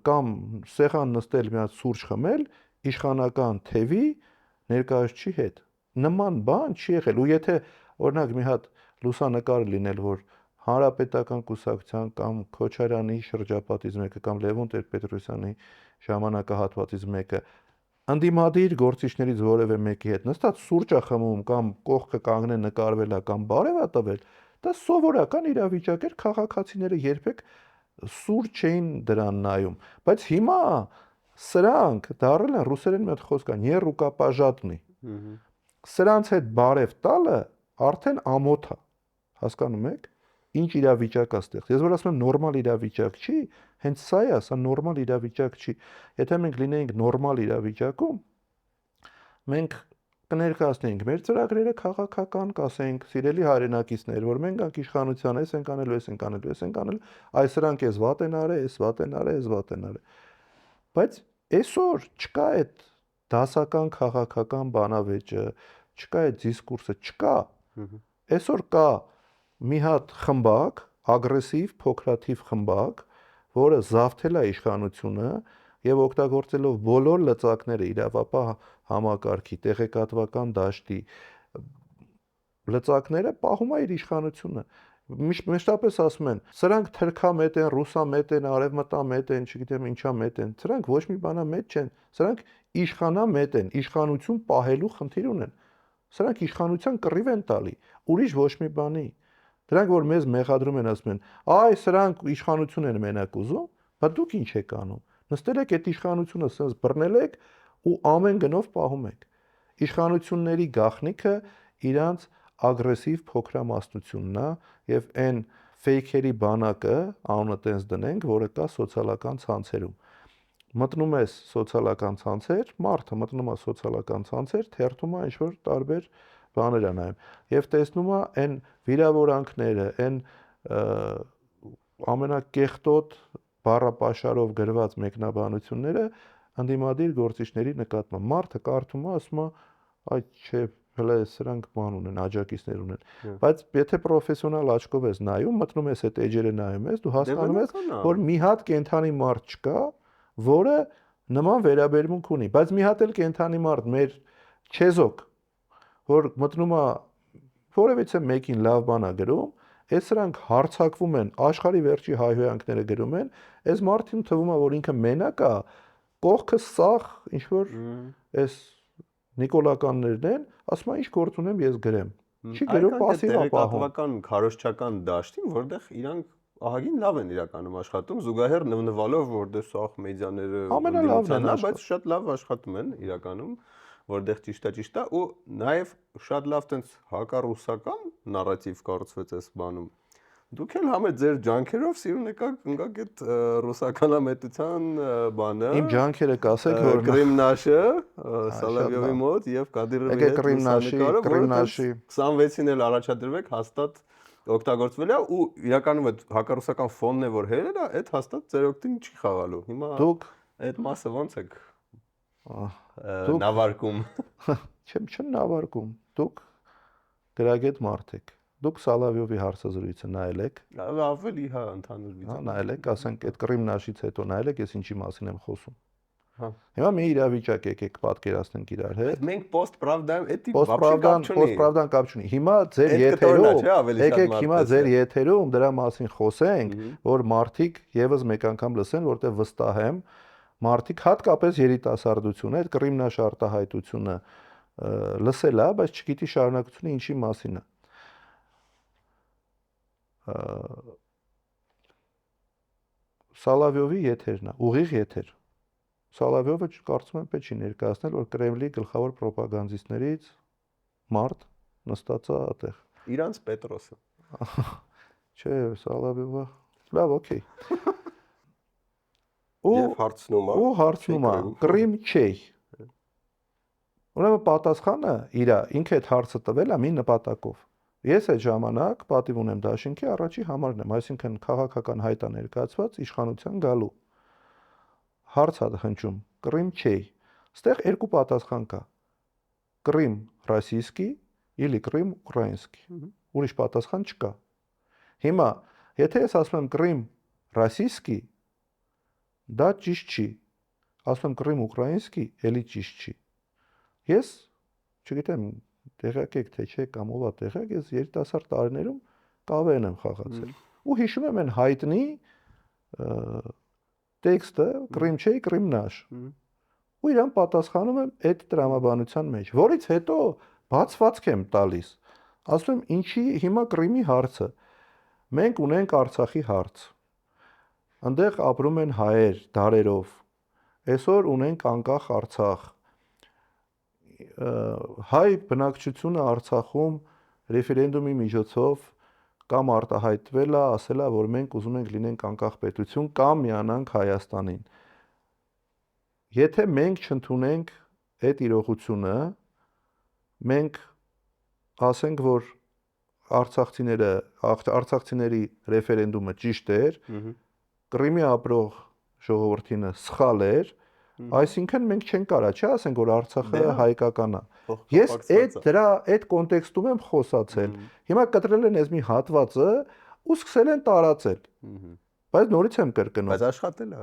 կամ սեղան նստել մի հատ սուրճ խմել իշխանական թևի ներկայացուցիչի հետ։ Նման բան չի եղել, ու եթե օրինակ մի հատ լուսանկար լինել, որ Հանրապետական կուսակցության կամ Քոչարյանի շրջապատից մեկը կամ Լևոն Տեր-Պետրոսյանի ժամանակահատվածից մեկը ընդդիմադիր գործիչներից որևէ մեկի հետ նստած սուրճ է խմում կամ կողքը կանգնեն նկարվել է կամ բարև է տվել, դա սովորական իրավիճակ էր, քաղաքացիները երբեք սուրճ չէին դրան նայում, բայց հիմա սրանք դառել են ռուսերեն մի հատ խոսք կան, երուկապաժատնի։ Սրանց հետ բարև տալը արդեն ամոթ է, հասկանում եք, ինչ իրավիճակ է ստեղծ։ Ես որ ասում եմ նորմալ իրավիճակ չի, հենց սա է, սա նորմալ իրավիճակ չի։ Եթե մենք լինեինք նորմալ իրավիճակում, մենք կներկայացնեինք մեր ծրագրերը քաղաքական, կասեինք, սիրելի հայրենակիցներ, որ մենք անք իշխանության էս ենք անելու, էս ենք անելու, էս ենք անելու, այս սրանք էս վատ են արել, էս վատ են արել, էս վատ են արել։ Բայց այսօր չկա այդ դասական քաղաքական բանավեճը, չկա այդ դիսկուրսը, չկա։ Այսօր կա մի հատ խմբակ, ագրեսիվ, փոքրաթիվ խմբակ, որը զավթել է իշխանությունը եւ օգտագործելով բոլոր լծակները իրավապահ համակարգի, տեղեկատվական դաշտի լծակները պահում է իր իշխանությունը։ Մշտապես ասում են, սրանք թրքամետ են, ռուսամետ են, արևմտամետ են, չգիտեմ ինչա մետ են։ Սրանք ոչ մի բանա մետ չեն, սրանք իշխանամետ են, իշխանություն պահելու խնդիր ունեն։ Սրանք իշխանության կռիվ են տալի, ուրիշ ոչ մի բանի։ Դրանք որ մեզ մեղադրում են, ասում են, այ սրանք իշխանություն են մենակ ուզում, բայց դուք ինչ եք անում։ Նստել եք այդ իշխանությունը sense բռնել եք ու ամեն գնով պահում եք։ Իշխանությունների գաղտնիքը իրանց ագրեսիվ փոքրամասնությունն է եւ այն ֆեյքերի բանակը, անունը տենց դնենք, որը կա սոցիալական ցանցերում։ Մտնում ես սոցիալական ցանցեր, մարդը մտնում է սոցիալական ցանցեր, թերթում է ինչ-որ տարբեր բաներ է նայում եւ տեսնում է այն վիրավորանքները, այն ամենակեղտոտ բառապաշարով գրված մեկնաբանությունները ընդդիմադիր գործիչների նկատմամբ։ Մարդը կարդում է, ասում է, այ չէ, հələ սրանք բան ունեն, աջակիցներ ունեն։ Բայց եթե պրոֆեսիոնալ աչքով ես նայում, մտնում ես այդ էջերը նայում ես, դու հասկանում ես, որ մի հատ կենթանի մարդ չկա, որը նման վերաբերմունք ունի, բայց մի հատ էլ կենթանի մարդ մեր չեզոք, որ մտնում է որևիցե մեկին լավ բան է գրում, այս սրանք հարցակվում են, աշխարհի վերջի հայհոյանքները գրում են, այս մարդին թվում է, որ ինքը մենակ է, կողքը սաղ ինչ որ այս նիկոլականներն են, ասում են ինչ գործ ունեմ ես գրեմ։ Չի գրում пассива պահում։ Տեղեկատվական քարոզչական դաշտին, որտեղ իրանք ահագին լավ են իրականում աշխատում, զուգահեռ նվնվալով, որտեղ սաղ մեդիաները Ամենալավն են բայց շատ լավ աշխատում են իրականում, որտեղ ճիշտ է, ու նաև շատ լավ տենց հակառուսական նարատիվ կառուցվեց այս բանում։ Դուք էլ համը ձեր ջանքերով սիրուն եկաք ընկաք այդ ռուսականամետության բանը։ Իմ ջանքերը կասեք, որ Կրիմնաշը Սալավյովի մոտ եւ Կադիրովի հետ Կրիմնաշի 26-ին էլ առաջադրվեք հաստատ օգտագործվել է ու իրականում այդ հակառուսական ֆոնն է որ հերել է, այդ հաստատ ձեր օգտին չի խաղալու։ Հիմա դուք այդ մասը ոնց եք նավարկում։ չեմ նավարկում։ Դուք գրագետ մարդ եք։ Դուք Սալավյովի հարցազրույցը նայել եք։ Ավելի հա ընդհանուր վիճակում։ Նայել եք, ասենք այդ Կրիմնաշից հետո նայել եք, ես ինչի մասին եմ խոսում։ Հա։ Հիմա մի իրավիճակ եկեք պատկերացնենք իրար հետ։ Մենք post-pravda-ում էդի вообще կապ չունի։ Post-pravda-ն կապ չունի։ Հիմա ձեր եթերում, եկեք հիմա ձեր եթերում դրա մասին խոսենք, որ մարդիկ եւս մեկ անգամ լսեն, որտեղ վստահ եմ, մարդիկ հատկապես երիտասարդությունը, այդ Կրիմնաշ արտահայտությունը լսել է, բայց չգիտի շարունակությունը ինչի մասին է։ Սալավյովի եթերն է, ուղիղ եթեր։ Սալավյովը կարծում եմ պետք չի ներկայացնել, որ Կրեմլի գլխավոր ռոպագանդիստներից մարդ նստած է այդտեղ։ Իրանց Պետրոսը։ Չէ, Սալավյովը։ Լավ, օքեյ։ Եվ հարցնում է, Կրիմ չէ։ Ուրեմն պատասխանը ինքը այդ հարցը տվել է մի նպատակով։ Ես այդ ժամանակ պատիվ ունեմ դաշինքի առաջի համարն եմ, այսինքն քաղաքական հայտ է ներկայացված իշխանության գալու։ Հարց է հնչում, Կրիմ չէ։ Այստեղ երկու պատասխան կա։ Կրիմ ռոսիյսկի или Կրիմ ուկրաինսկի։ Ուրիշ պատասխան չկա։ Հիմա, եթե ես ասում եմ Կրիմ ռոսիյսկի, դա ճիշտ չի։ Ասում եմ Կրիմ ուկրաինսկի, էլի ճիշտ չի։ Ես չգիտեմ տեղյակ եք թե չէ կամ ով է տեղյակ, ես երիտասարդ տարիներում կավեն եմ խաղացել։ Ու հիշում եմ այն հայտնի տեքստը Կրիմ չէ, Կրիմնաշ։ Ու իրան պատասխանում եմ այդ տրամաբանության մեջ, որից հետո բացվածք եմ տալիս։ Ասում եմ ինչի հիմա Կրիմի հարցը։ Մենք ունենք Արցախի հարց։ Այնտեղ ապրում են հայեր դարերով։ Այսօր ունենք անկախ Արցախ։ Հայ բնակչությունը Արցախում ռեֆերենդումի միջոցով կամ արտահայտվել է, ասել է, որ մենք ուզում ենք լինենք անկախ պետություն կամ միանանք Հայաստանին։ Եթե մենք չընդունենք այդ իրողությունը, մենք ասենք, որ արցախցիների ռեֆերենդումը ճիշտ էր, Կրիմի ապրող ժողովրդինը սխալ էր, այսինքն մենք չենք կարա, չէ՞, ասենք, որ Արցախը հայկական է։ Ես այդ կոնտեքստում եմ խոսացել։ Հիմա կտրել են այս մի հատվածը ու սկսել են տարածել։ Բայց նորից եմ կրկնում։ Բայց աշխատել է։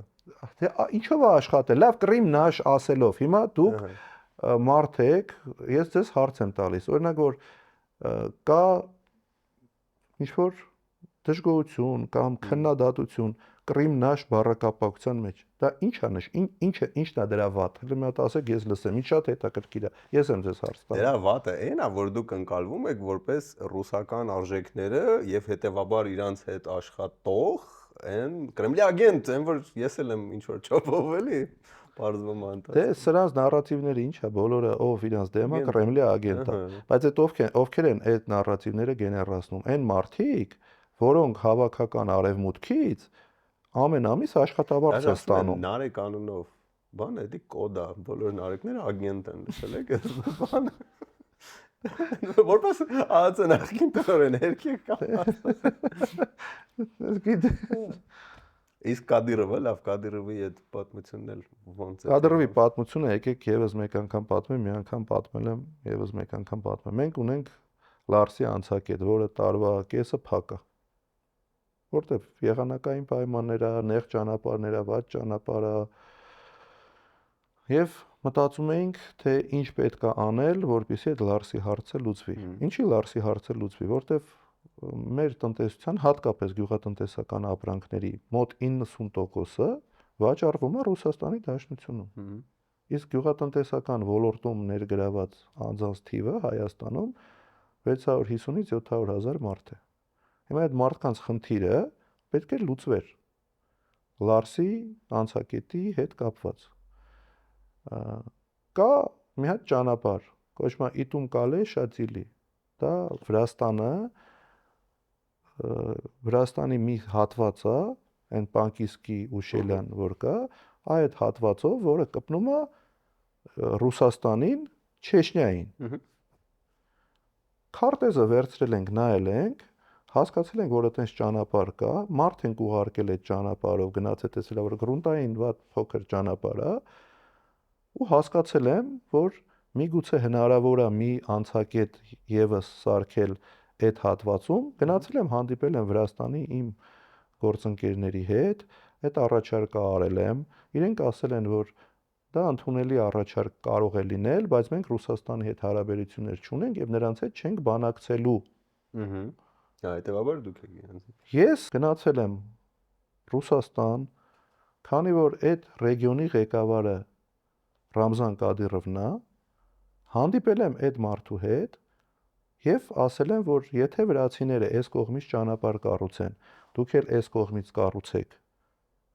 Թե ինչով է աշխատել։ Լավ, Կրիմնաշ ասելով։ Հիմա դուք մարդ եք, ես ձեզ հարց եմ տալիս։ Օրինակ, որ կա ինչ-որ դժգոհություն կամ քննադատություն Կրիմնաշ բառակապակցության մեջ։ Դա ի՞նչ է, ինչն է դրա վատը։ Հələ մի հատ ասեք, ես լսեմ, ինչ շատ հետաքրքիր է։ Ես եմ ձեզ հարց տալիս։ Դրա վատը այն է, որ դուք ընկալվում եք որպես ռուսական արժեքները եւ հետեւաբար իրանց հետ աշխատող, այն Կրեմլի ագենտ, այն որ ես էլ եմ ինչ որ չոփով էլի, բարձվում անտած։ Դե սրանց նարատիվները ինչ է, բոլորը ով իրանց դեմ է, Կրեմլի ագենտ է։ Բայց այդ ովքեր են այդ նարատիվները գեներացնում։ Այն մարդիկ, որոնք հավաքական արևմուտքից ամեն ամիս աշխատավարձ է ստանում։ Նարեկ անունով բան էդի կոդ է, բոլոր նարեկները ագենտ են, լսել եք այս բանը։ Որպես ԱԱՑ նախին տնօրեն երկի կամ։ Իսկ Կադիրովը, լավ, Կադիրովի այդ պատմությունն էլ ոնց է։ Կադիրովի պատմությունը եկեք եւս մեկ անգամ պատմեմ, մի անգամ պատմել եմ, եւս մեկ անգամ պատմեմ։ Մենք ունենք Լարսի անցակետ, որը տարվա կեսը փակ է։ Որտեվ եղանակային պայմաններ է, նեղ ճանապարհներ է, վատ ճանապարհ է։ Եվ մտածում էինք, թե ինչ պետք է անել, որպեսզի այդ Լարսի հարցը լուծվի։ Ինչի Լարսի հարցը լուծվի, որտեվ մեր տնտեսության, հատկապես գյուղատնտեսական ապրանքների մոտ 90%-ը վաճառվում է Ռուսաստանի Դաշնությունում։ Իսկ գյուղատնտեսական ոլորտում ներգրաված անձանց թիվը Հայաստանում 650-ից 700,000 մարդ է։ Հիմա այդ մարդկանց խնդիրը պետք է լուծվեր Լարսի անցակետի հետ կապված։ Կա մի հատ ճանապարհ, կոչվում է Իտում Կալե Շատիլի։ Դա Վրաստանի մի հատվածը, այն Պանկիսկի ու Շելյան որ կա, այդ հատվածով, որը կպնում է Ռուսաստանին, Չեչնիային։ Քարտեզը վերցրել ենք, նայել ենք, հասկացել ենք, որ այդպես ճանապարհ կա, մարդ ենք ուղարկել այդ ճանապարհով, գնացել տեսել, որ գրունտային վատ փոքր ճանապարհ է, ու հասկացել եմ, որ միգուցե հնարավոր է մի անցակետ եւս սարքել այդ հատվածում, գնացել եմ հանդիպել եմ Վրաստանի իմ գործընկերների հետ, այդ առաջարկը արել եմ, իրենք ասել են, որ դա ընդունելի առաջարկ կարող է լինել, բայց մենք Ռուսաստանի հետ հարաբերություններ չունենք եւ նրանց հետ չենք բանակցելու։ Հետևաբար դուք եք իրենց։ Ես գնացել եմ Ռուսաստան, քանի որ այդ ռեգիոնի ղեկավարը Ռամզան Կադիրովն է, հանդիպել եմ այդ մարդու հետ եւ ասել եմ, որ եթե վրացիները այս կողմից ճանապարհ կառուցեն, դուք էլ այս կողմից կառուցեք,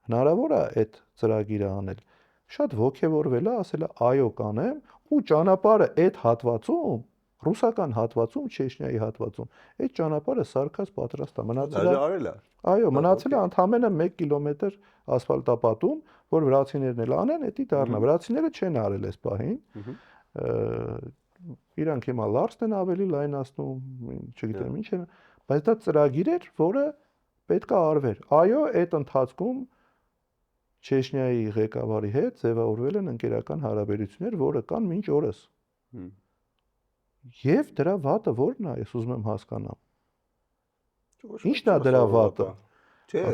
հնարավոր է այդ ծրագիրը անել։ Շատ ոգևորվել է, ասել է այո կանեմ, ու ճանապարհը այդ հատվածում, ռուսական հատվածում, Չեչնիայի հատվածում, այդ ճանապարհը սարքած պատրաստ է, մնացել է արել է։ Այո, մնացել է ընդամենը 1 կիլոմետր ասֆալտապատում, որ վրացիներն էլ անեն, դա դառնա։ Վրացիները չեն արել այս պահին։ Իրանք հիմա Լարսն են ավելի լայնացնում, չգիտեմ ինչ են, բայց դա ծրագիր էր, որը պետք է արվեր։ Այո, այդ ընթացքում Չեչնիայի ղեկավարի հետ ձևավորվել են ընկերական հարաբերություններ, որը կան մինչ օրս։ Եվ դրա վատը ո՞րն է, ես ուզում եմ հասկանամ։ Ի՞նչն է դրա վատը։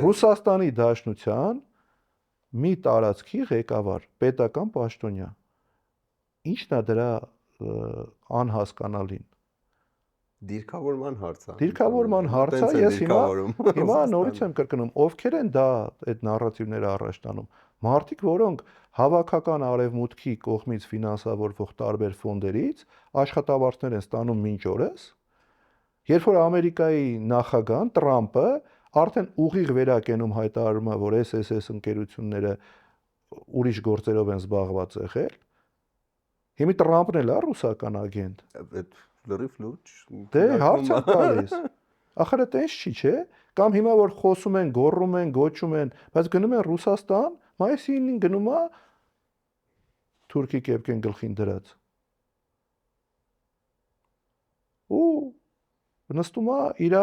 Ռուսաստանի Դաշնության մի տարածքի ղեկավար, պետական պաշտոնյա։ Ի՞նչն է դրա անհասկանալին։ Դիրքավորման հարց է։ Դիրքավորման հարց է, ես հիմա նորից եմ կրկնում, ովքեր են դա այդ նարատիվները առաջ տանում։ Մարդիկ, որոնք հավաքական արևմուտքի կողմից ֆինանսավորվող տարբեր ֆոնդերից աշխատավարձներ են ստանում մինչ օրս, երբ որ Ամերիկայի նախագահան Տրամպը արդեն ուղիղ վերակենում հայտարարում է, որ SSS ընկերությունները ուրիշ գործերով են զբաղված եղել, հիմա Տրամպն էլ է ռուսական ագենտ։ Այդ լրիվ լուրջ։ Դե հարց է տալիս։ Ախր դա էս չի, չէ՞։ Կամ հիմա որ խոսում են, գոռում են, գոչում են, բայց գնում են Ռուսաստան, մայիսի 9-ին գնում է թուրքի կեպկեն գլխին դրած։ Ու նստում է իր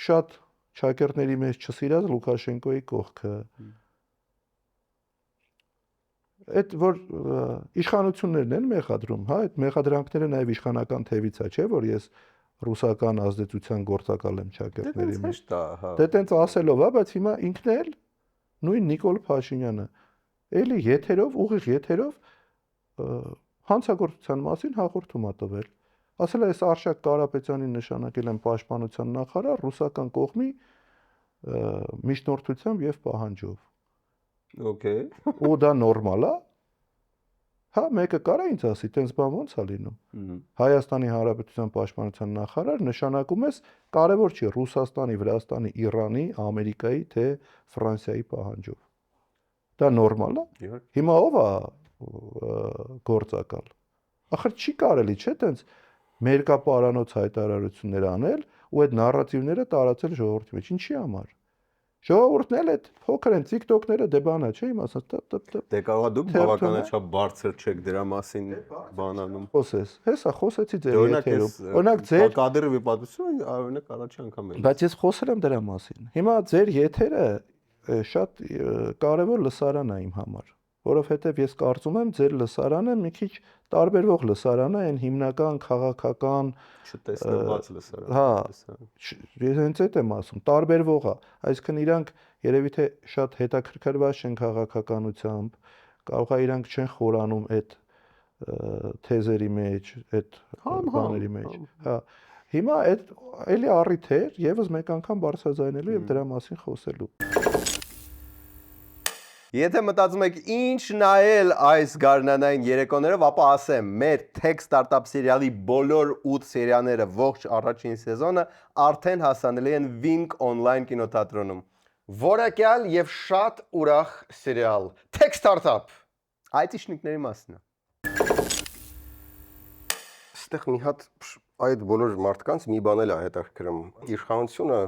շատ ճակերտների մեջ չսիրած Լուկաշենկոյի կողքը։ Այդ որ իշխանություններն են մեղադրում, հա, այդ մեղադրանքները նաև իշխանական թևից է, չէ՞, որ ես ռուսական ազդեցության գործակալ եմ ճակերտների մեջ։ Դե տենց ասելով, հա, բայց հիմա ինքն էլ նույն Նիկոլ Փաշինյանը էլի եթերով, ուղիղ եթերով հանցագործության մասին հաղորդում է տվել։ Ասել է, ես Արշակ Կարապետյանին նշանակել եմ պաշտպանության նախարար ռուսական կողմի միջնորդությամբ եւ պահանջով։ Okay։ Ու դա նորմալ է։ Հա, մեկը կարա ինձ ասի, տենց բան ո՞նց է լինում։ Հայաստանի Հանրապետության պաշտպանության նախարար նշանակում ես կարևոր չի Ռուսաստանի, Վրաստանի, Իրանի, Ամերիկայի, թե Ֆրանսիայի պահանջով։ Դա նորմալ է։ Հիմա ով է գործակալ։ Ախր չի կարելի, չէ՞, տենց մերկապարանոց հայտարարություններ անել ու այդ նարատիվները տարածել ժողովրդի մեջ։ Ինչի համար։ Ժողովուրդն էլ այդ փոքր են TikTok-ները դե բանա, չէ՞, իմ ասած տպ։ Դե կարող է դուք բավականաչափ բարձր չեք դրա մասին բանանում։ Խոսես։ Հեսա խոսեցի ձեր եթերում։ Օրինակ ձեր Կադիրովի պատմությունը օրինակ առաջի անգամ է։ Բայց ես խոսել եմ դրա մասին։ Հիմա ձեր եթերը շատ կարևոր լսարան է իմ համար, որովհետև ես կարծում եմ ձեր լսարանը մի քիչ տարբերվող լսարան է, այն հիմնական քաղաքական չտեսնված լսարան։ Հա, ես հենց այդ եմ ասում, տարբերվող է, այսինքն իրանք երևի թե շատ հետաքրքրված չեն քաղաքականությամբ, կարող է իրանք չեն խորանում այդ թեզերի մեջ, այդ բաների մեջ։ Հա, հիմա այդ էլի առիթ է եւս մեկ անգամ բարձրաձայնելու եւ դրա մասին խոսելու։ Եթե մտածում եք ինչ նայել այս գարնանային երեկոներով, ապա ասեմ, մեր Tech Startup սերիալի բոլոր 8 սերիաները ողջ առաջին սեզոնը արդեն հասանելի են Wink Online կինոթատրոնում։ Որակյալ եւ շատ ուրախ սերիալ Tech Startup այտիշնիկների մասն է։ Այստեղ մի հատ այդ բոլոր մարդկանց մի բան էլ է հետաքրքրում։ Իշխանությունը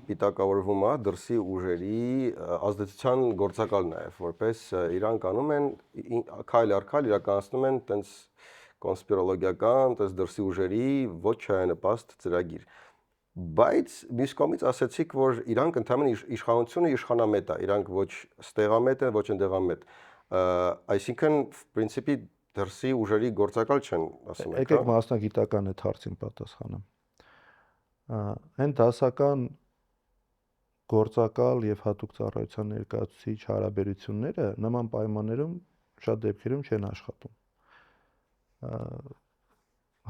պիտակավորվում է դրսի ուժերի ազդեցության գործակալ նաև, որպես իրանք անում են քայլ առ քայլ իրականացնում են տենց կոնսպիրոլոգիական, տենց դրսի ուժերի ոչ չայնապաստ ծրագիր։ Բայց մյուս կողմից ասացիք, որ իրանք ընդհանրապես իշխանությունը իշխանամետ է, իրանք ոչ ստեղամետ են, ոչ ընդեղամետ։ Այսինքն, պրինցիպի դրսի ուժերի գործակալ չեն, ասում եք, Եկեք մասնագիտական այդ հարցին պատասխանեմ։ Այն դասական գործակալ եւ հատուկ ծառայության ներկայացուցիչ հարաբերությունները նման պայմաններում շատ դեպքերում չեն աշխատում։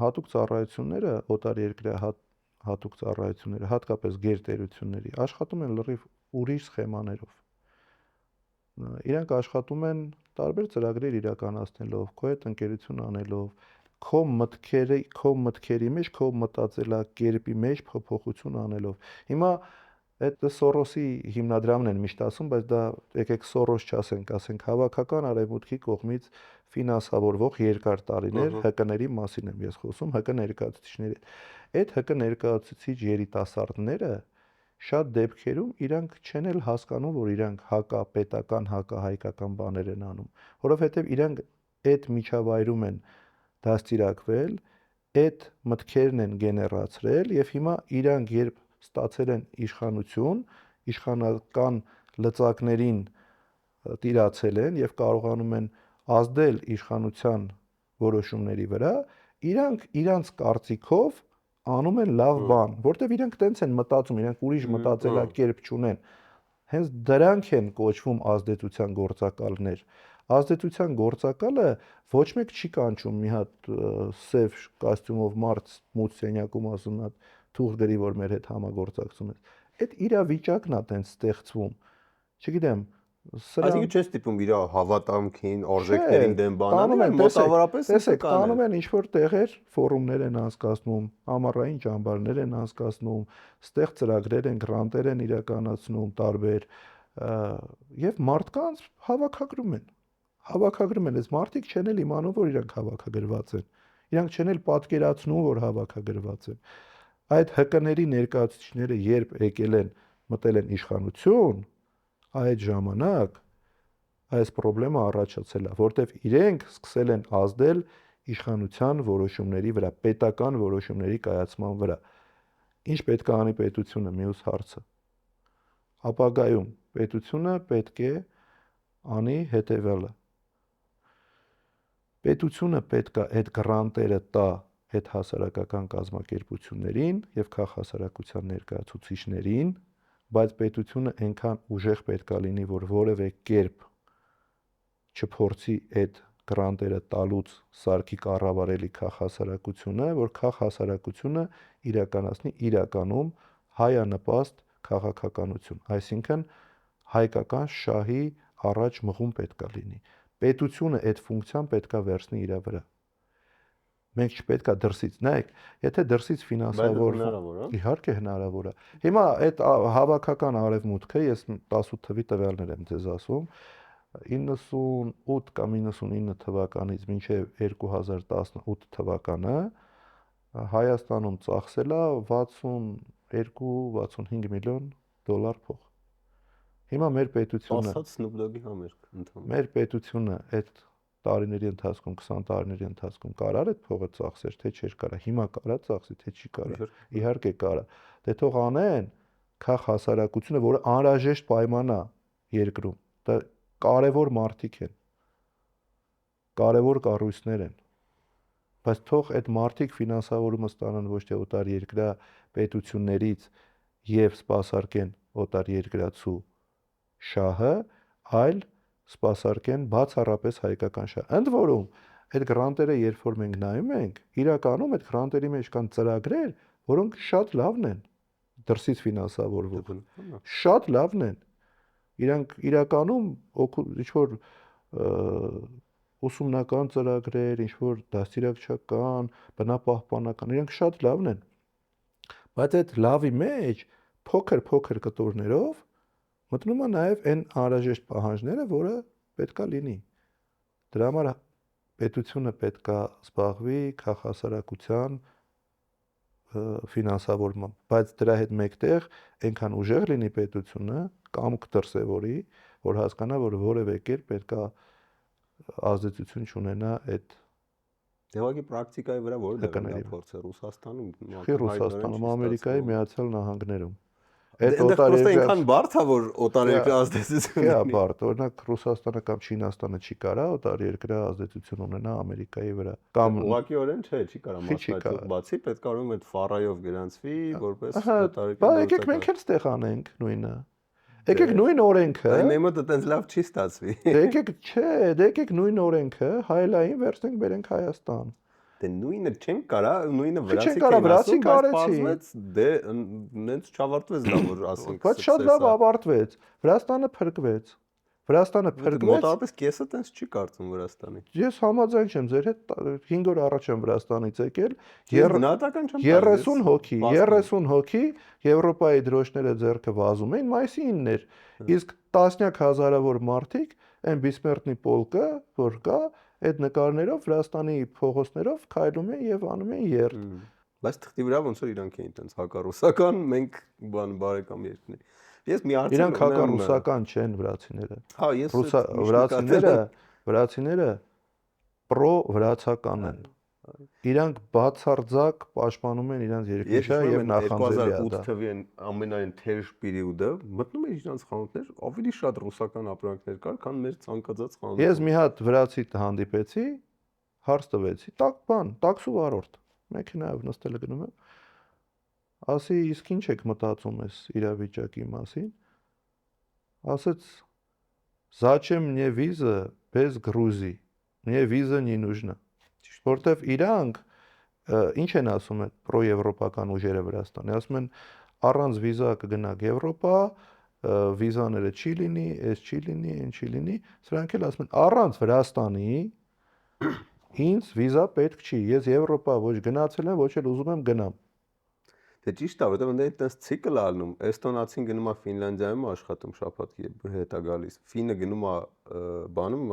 Հատուկ ծառայությունները, օտարերկրյա հատուկ ծառայությունները, հատկապես գերտերությունների, աշխատում են լրիվ ուրիշ սխեմաներով։ Իրանք աշխատում են տարբեր ծրագրեր իրականացնելով, քո հետ ընկերություն անելով, քո մտքերի մեջ, քո մտածելակերպի մեջ փոփոխություն անելով։ Հիմա այդ Սորոսի հիմնադրամն են միշտ ասում, բայց դա եկեք Սորոս չասենք, ասենք հավաքական արևմուտքի կողմից ֆինանսավորվող երկար տարիներ ՀԿ-ների մասին եմ ես խոսում, ՀԿ ներկայացուցիչների։ Այդ ՀԿ ներկայացուցիչ երիտասարդները շատ դեպքերում իրանք չեն էլ հասկանում, որ իրանք հակապետական, հակահայկական բաներ են անում, որովհետև իրանք այդ միջավայրում են դաստիարակվել, այդ մտքերն են գեներացրել եւ հիմա իրանք երբ ստացել են իշխանություն, իշխանական լծակներին տիրացել են եւ կարողանում են ազդել իշխանության որոշումների վրա, իրանք իրանց կարծիքով անում են լավ բան, որտեվ իրանք տենց են մտածում, իրանք ուրիշ մտածելակերպ չունեն։ Հենց դրանք են կոչվում ազդեցության գործակալներ։ Ազդեցության գործակալը ոչ մեկ չի կանչում մի հատ սև կոստյումով մարդ մութ սենյակում ասում նա թուղթ գրի, որ մեր հետ համագործակցում ես։ Այդ իրավիճակն է տենց ստեղծվում։ Չգիտեմ, Այսինքն չես տիպում իր հավատամքին, օրժեքներին դեմ բանալի, մոտավորապես տեսեք, տանում են ինչ-որ տեղեր, ֆորումներ են անցկացնում, ամառային ճամբարներ են անցկացնում, ստեղ ծրագրեր են, գրանտեր են իրականացնում տարբեր եւ մարդկանց հավաքագրում են։ Այս մարդիկ չեն էլ իմանում, որ իրանք հավաքագրված են։ Իրանք չեն էլ պատկերացնում, որ հավաքագրված են։ Այդ ՀԿ-ների ներկայացուցիչները երբ եկել են, մտել են իշխանություն, այդ ժամանակ այս խնդրեմը առաջացել է, որտեվ իրենք սկսել են ազդել իշխանության որոշումների վրա, պետական որոշումների կայացման վրա։ Ինչ պետք է անի պետությունը, մյուս հարցը։ Ապագայում պետությունը պետք է անի հետևյալը։ Պետությունը պետք է այդ գրանտերը տա այդ հասարակական կազմակերպություններին եւ քաղաքասարակության ներկայացուցիչներին, բայց պետությունը այնքան ուժեղ պետք է լինի, որ որևէ կերպ չփորձի այդ գրանտերը տալուց սարքի կառավարելի քաղաքասարակությունը, որ քաղաքասարակությունը իրականացնի իրականում հայանպաստ քաղաքականություն, այսինքն հայկական շահի առաջ մղում պետք է լինի։ Պետությունը այդ ֆունկցիան պետք է վերցնի իր վրա։ Մենք չպետք է դրսից, նայեք, եթե դրսից ֆինանսավորվում, իհարկե հնարավոր է։ Հիմա այդ հավաքական արևմուտքը, ես 18 թվի տվյալներ եմ ձեզ ասում, 98 կամ 99 թվականից մինչև 2018 թվականը Հայաստանում ծախսել է 62-65 միլիոն դոլար փող։ Հիմա մեր պետությունը Ասած Snoop Dogg-ի համերգ ընդհանուր։ Մեր պետությունը այդ տարիների ընթացքում 20 տարիների ընթացքում կարար այդ փողը ծախսեր, թե չէր կարա։ Հիմա կարա ծախսի, թե չի կարա։ Իհարկե կարա։ Դե թող անեն քաղաքասարակությունը, որը անհրաժեշտ պայման է երկրում։ Դա կարևոր մարդիկ են։ Կարևոր կառույցներ են։ Բայց թող այդ մարդիկ ֆինանսավորումը ստանան ոչ թե օտարերկրյա պետություններից եւ սպասարկեն օտարերկրացու շահը, այլ սպասարկեն բացառապես հայկական շահ։ Ընդ որում, այդ գրանտերը երբ որ մենք նայում ենք, իրականում այդ գրանտերի մեջ կան ծրագրեր, որոնք շատ լավն են դրսից ֆինանսավորվում։ Շատ լավն են։ Իրանք իրականում ինչ որ ուսումնական ծրագրեր, ինչ որ դաստիարակչական, բնապահպանական, իրանք շատ լավն են։ Բայց այդ լավի մեջ փոքր կտորներով մտնում է նաև այն անհրաժեշտ պահանջները, որը պետքա լինի։ Դրա համար պետությունը պետքա զբաղվի քաղաքասարակության ֆինանսավորմամբ, բայց դրա հետ մեկտեղ այնքան ուժեղ լինի պետությունը կամք դրսևորի, որ հասկանա, որ որևէ կերպ պետքա ազդեցություն չունենա այդ Դեպի պրակտիկայի վրա որը դա փորձ է Ռուսաստանում, Ռուսաստանում, Ամերիկայի Միացյալ Նահանգներում։ Այնտեղ պրոստը այնքան բարդ է, որ օտարերկրյա ազդեցություն ունի։ Հա, բարդ, օրինակ Ռուսաստանը կամ Չինաստանը չի կարա օտարերկրյա ազդեցություն ունենա Ամերիկայի վրա։ Կամ ուղղակիորեն չի կարա մասնակցել, բացի պետք է ուրեմն այդ ֆարայով գրանցվի, որպես օտարերկրյա։ Բա եկեք մենք էլ ստեղ անենք նույնը։ Եկեք նույն օրենքը։ Այն մոտ այտենց լավ չի ստացվի։ Եկեք նույն օրենքը հայլային վերցնենք բերենք Հայաստան։ Դե նույնը չենք կարա, նույնը վրացի կարեցի։ Դե նենց չավարտվեց դա, որ ասենք։ Բայց շատ լավ ավարտվեց։ Վրաստանը փրկվեց։ Մոտավորապես կեսը տենց չի կարծում Վրաստանի։ Ես համաձայն չեմ ձեր հետ 5 օր առաջ եմ Վրաստանից եկել 30 հոգի Եվրոպայի դրոշները ձեռքը վազում էին, մայիսի 9-ն էր։ Իսկ տասնյակ հազարավոր մարդիկ այն Բիսմերտնի պոլկը, որ կա, այդ նկարներով Վրաստանի փողոցներով քայլում են եւ անում են երթ։ Բայց թղթի վրա ոնց որ իրանք էին տենց հակառուսական, մենք բարեկամ երկրներ։ Ես մի հարց իրանք հակառուսական չեն վրացիները։ Հա, ես վրացիները պրո-վրացական են։ Իրանք բացարձակ պաշտպանում են իրենց երկիրը եւ նախանձելի է դա։ 2008 թվականին ամենայն թեժ պերիոդը մտնում էր իրենց խանութներ, ավելի շատ ռուսական ապրանքներ կար, քան մեր ցանկացած խանութ։ Ես մի հատ վրացի հանդիպեցի, հարց տվեցի, տաքսու վարորդ, մեքենայով նստել գնում եմ, ասի, իսկ ինչ եք մտածում ես իրավիճակի մասին, ասեց, «Зачем мне виза без Грузии? Мне виза не нужна»։ Որտեվ իրանք ինչ են ասում այդ պրոեվրոպական ուժերը Վրաստանի, ասում են առանց վիզա կգնաք Եվրոպա, վիզաները չի լինի, այս չի լինի, այն չի լինի, սրանք էլ ասում են առանց Վրաստանի ինձ վիզա պետք չի, ես Եվրոպա ոչ գնացել եմ, ոչ էլ ուզում եմ գնամ։ Դե ճիշտ է, որտեղ այնտեղ այդպես ցիկլ է ալնում, էստոնացին գնում է Ֆինլանդիայում աշխատում շաբաթ հետ է գալիս, ֆինը գնում է բանում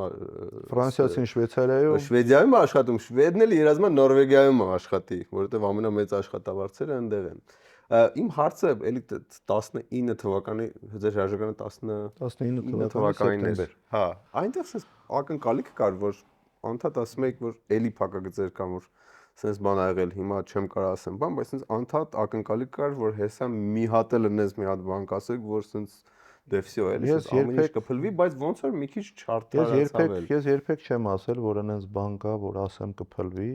Ֆրանսիացին Շվեյցարիայում, Շվեդիայում է աշխատում, շվեդն էլ երազում է Նորվեգիայում աշխատի, որտեղ ամենամեծ աշխատավարձերը այնտեղ են։ Իմ հարցը էլի 19 թվականի ձեր հրաժարականը 19 թվականին էր։ Հա, այնտեղ sense ակնկալիք կար, որ անդադ ասում եք, որ էլի փակագծեր կան, որ sense բան ա եղել, հիմա չեմ կարող ասեմ, բայց sense անդադ ակնկալիք կար, որ հեսա մի հատ էլ նես մի հատ բան կասեք, որ sense դե վсё էլի ամեն ինչ կփլվի, բայց ոնց որ մի քիչ չարթարացավ էլ։ Ես երբեք չեմ ասել, որ այնպես բան կա, որ ասեմ կփլվի,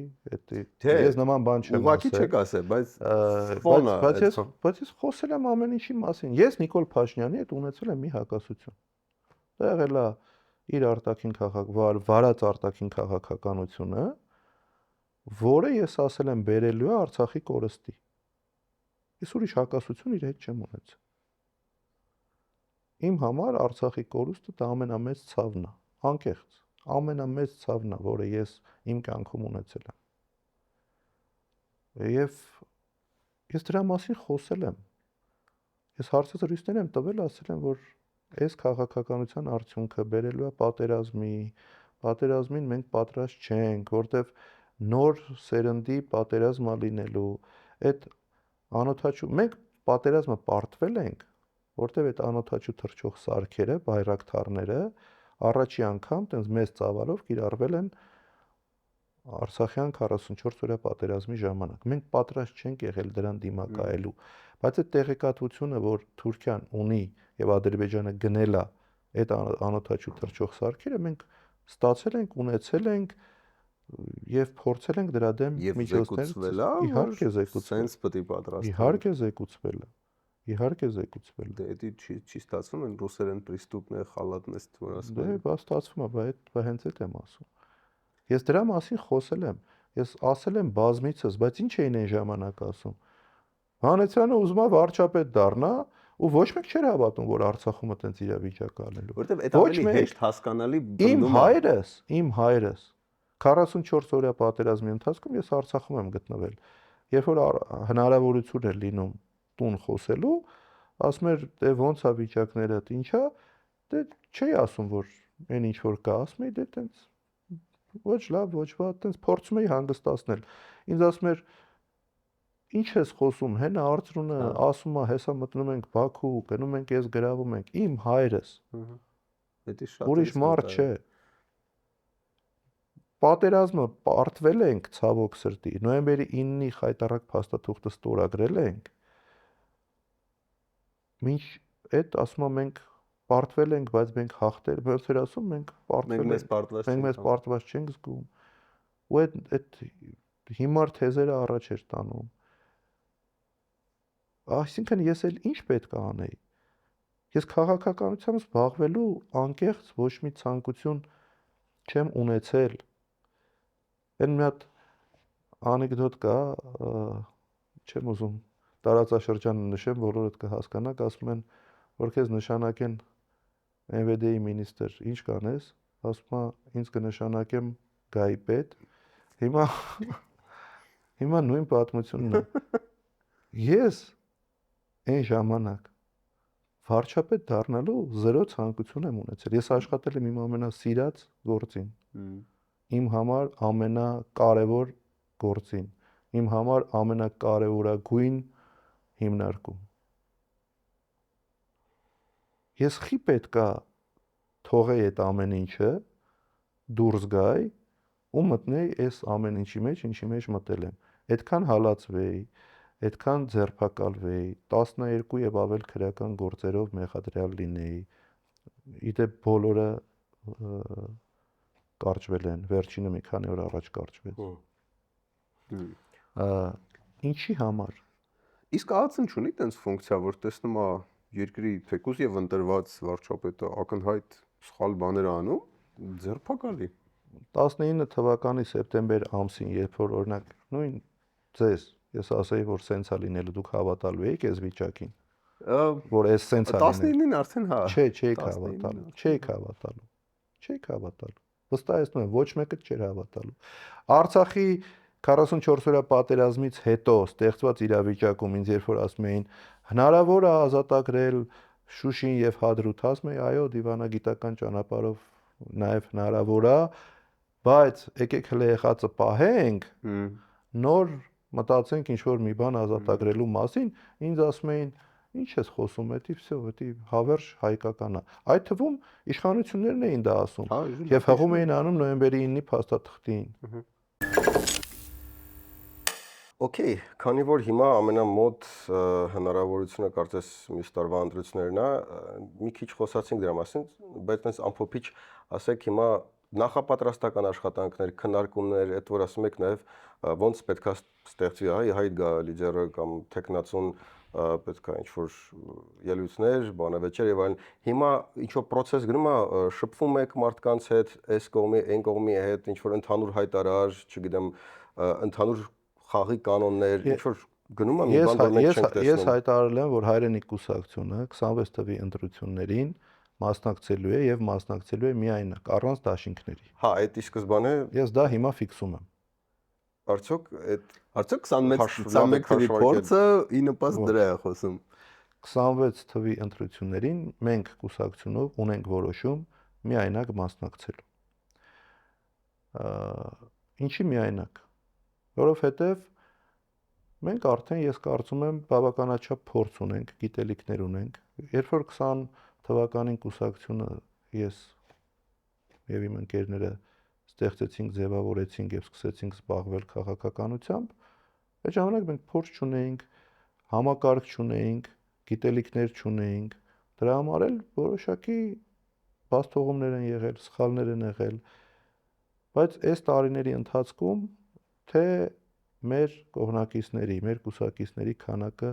ես նման բան չեմ ասել։ Ուղղակի չեք ասել, բայց ես խոսել եմ ամեն ինչի մասին։ Ես Նիկոլ Փաշինյանի հետ ունեցել եմ մի հակասություն։ Դա եղել է իր արտաքին վարած արտաքին քաղաքականությունը, որը ես ասել եմ բերելու է Արցախի կորստի։ Ես ուրիշ հակասություն իր հետ չեմ ունեցել։ Իմ համար Արցախի կորուստը դա ամենամեծ ցավն է, անկեղծ, ամենամեծ ցավն է, որը ես իմ կյանքում ունեցել եմ։ Եվ ես դրա մասին խոսել եմ։ Ես հարցազրույցներ եմ տվել, ասել եմ, որ այս քաղաքականության արդյունքը բերելու է պատերազմին մենք պատրաստ չենք, որտեվ նոր սերնդի պատերազմ է լինելու, այդ անօթաչու մենք պատերազմը պարտվել ենք, որտեվ այդ անօթաչու թռչող սարքերը, բայրակթարները առաջի անգամ տենց մեծ ծավալով կիրառվել են Արցախյան 44 օրյա պատերազմի ժամանակ։ Մենք պատրաստ չենք եղել դրան դիմակայելու, բայց այդ տեղեկատվությունը, որ Թուրքիան ունի եւ Ադրբեջանը գնել է այդ անօթաչու թռչող սարքերը, մենք ստացել ենք, ունեցել ենք եւ փորձել ենք դրա դեմ միջոցներ իհարկե զեկուցվել։ Սենց պետք է պատրաստ։ Իհարկե զեկուցվել։ Դե դա չի ստացվում, են ռուսերեն պրիստուպներ, խալատներ, որ ասում են։ Դե բա ստացվում է, բա հենց այդ եմ ասում։ Ես դրա մասին խոսել եմ։ Ես ասել եմ բազմիցս, բայց ինչ էին այն ժամանակ ասում։ Վանեցյանը ուզում է վարչապետ դառնա, ու ոչ մեկ չէր հավատում, որ Արցախում այդպես իրավիճակ ալելու։ Որտեվ այդ Ոչ ավելի մեկ։ հեշտ հասկանալի Իմ հայրս 44 օրյա պատերազմի ընթացքում ես Արցախում եմ գտնվել։ Երբ որ հնարավորություն էր լինում տուն խոսելու, ասում էր, դե ոնց է վիճակները, ինչա, դե չի ասում, որ այն ինչ որ կա, ասում էի, դե տենց ոչ լավ, ոչ վատ, տենց փորձում էի հանգստացնել։ Ինձ ասում էր, ինչ ես խոսում, հենա արծրունը ասում է, հեսա մտնում ենք Բաքու, գնում ենք ես գրավում ենք, իմ հայրս։ Ուրիշ մարդ չէ։ Պատերազմը պարտվել ենք ցավոք սրտի, նոյեմբերի 9-ի խայտառակ փաստաթուղթը ստորագրել ենք։ Մինչ այդ ասում եմ մենք պարտվել ենք, բայց մենք հաղթել, ոնց էր ասում, մենք մեզ պարտված չենք զգում։ Ու այդ հիմար թեզերը առաջ էր տանում։ Այսինքն ես էլ ինչ պետք է անեի։ Ես քաղաքականությամբ զբաղվելու անկեղծ ոչ մի ցանկություն չեմ ունեցել։ Այն մի հատ անեկդոտ կա, չեմ ուզում տարածաշրջանը նշեմ, բոլորդ կհասկանաք, ասում են, որ քեզ նշանակեն MVD-ի մինիստր, ինչ կանես, ասում է, ինձ կնշանակեմ գայի պետ։ Հիմա նույն պատմությունն է։ Ես այն ժամանակ վարչապետ դառնալու զերո ցանկություն եմ ունեցել։ Ես աշխատել եմ իմ ամենասիրած գործին։ Իմ համար ամենակարևոր գործին, իմ համար ամենակարևորագույն հիմնարկում։ Ես խի պետքա թողեի այդ ամեն ինչը, դուրս գայի ու մտնեի այս ամեն ինչի մեջ, ինչի մեջ մտել եմ։ Այդքան հալածվեի, այդքան ձերբակալվեի, 12 եւ ավել քրեական գործերով մեղադրյալ լինեի։ Իդեպ բոլորը կարճվել են, վերջինը մի քանի օր առաջ կարճվեց։ Ինչի համար։ Իսկ ԱԱՑ-ն չունի տենց ֆունկցիա, որ տեսնում է երկրի թեկուզ եւ ընտրված վարչապետը ակնհայտ սխալ բաներ անում, ձերբակալի։ 19 թվականի սեպտեմբեր ամսին, երբ որ օրինակ նույն ձեզ ես ասեի, որ սենց է լինելու, դուք հավատալու եք այս վիճակին, որ այս սենց է լինելու։ 19-ին արդեն հա։ Չէ, չէիք հավատալու։ Վստահեցնում եմ, ոչ մեկը չէր հավատալու։ Արցախի 44 օրյա պատերազմից հետո ստեղծված իրավիճակում ինձ երբ որ ասում էին հնարավոր է ազատագրել Շուշին եւ Հադրութ, ասում էի, այո, դիվանագիտական ճանապարհով նաեւ հնարավոր է, բայց եկեք հələ եղածը պահենք, նոր մտածենք ինչ որ մի բան ազատագրելու մասին, ինձ ասում էին, ինչ ես խոսում, էդի վсё, էդի հավերժ հայկական է։ Այդ թվում իշխանություններն էին դա ասում եւ հղում էին անում նոյեմբերի 9-ի փաստաթղթին։ Okay, քանի որ հիմա ամենամոտ հնարավորությունը կարծես մյուս տարվա ընտրություններն է, մի քիչ խոսացինք դրա մասին, բայց այնպես ամփոփիչ ասեք հիմա նախապատրաստական աշխատանքներ, քննարկումներ, այդ որ ասում եք նաև ոնց պետքա ստեղծվի, հա, իհայտ գա լիդերը կամ տեխնացուն պետքա ինչ-որ ելույթներ, բանավեճեր եւ այլն։ Հիմա ինչ-որ process գնում է, շփվում եք մարդկանց հետ, այս կողմի, այն կողմի հետ, ինչ-որ ընդհանուր հայտարար, չգիտեմ, ընդհանուր խաղի կանոններ, ինչ-որ գնում է մի բան, որ մենք չենք տեսնում։ Ես հայտարարել եմ, որ Հայրենիք կուսակցությունը 26 թվականի ընտրություններին մասնակցելու է եւ մասնակցելու է միայնակ, առանց դաշինքների։ Հա, այդ ի սկզբանե ես դա հիմա ֆիքսում եմ։ Արդյոք 21 թվականի փորձը ի նպաստ դրա է խոսում։ 26 թվականի ընտրություններին մենք կուսակցությունով ունենք որոշում միայնակ մասնակցելու։ Ինչի միայնակ։ Որովհետև մենք արդեն ես կարծում եմ բավականաչափ փորձ ունենք, գիտելիքներ ունենք։ Երբ որ 20 թվականին կուսակցությունը ես եւ իմ ընկերները ստեղծեցինք, ձևավորեցինք եւ սկսեցինք զբաղվել քաղաքականությամբ, այդ ժամանակ մենք փորձ չունեինք, համակարգ չունեինք, գիտելիքներ չունեինք։ Դրա համար էլ որոշակի բացթողումներ են եղել, սխալներ են եղել։ Բայց այս տարիների ընթացքում թե մեր կողմնակիցների, մեր կուսակիցների քանակը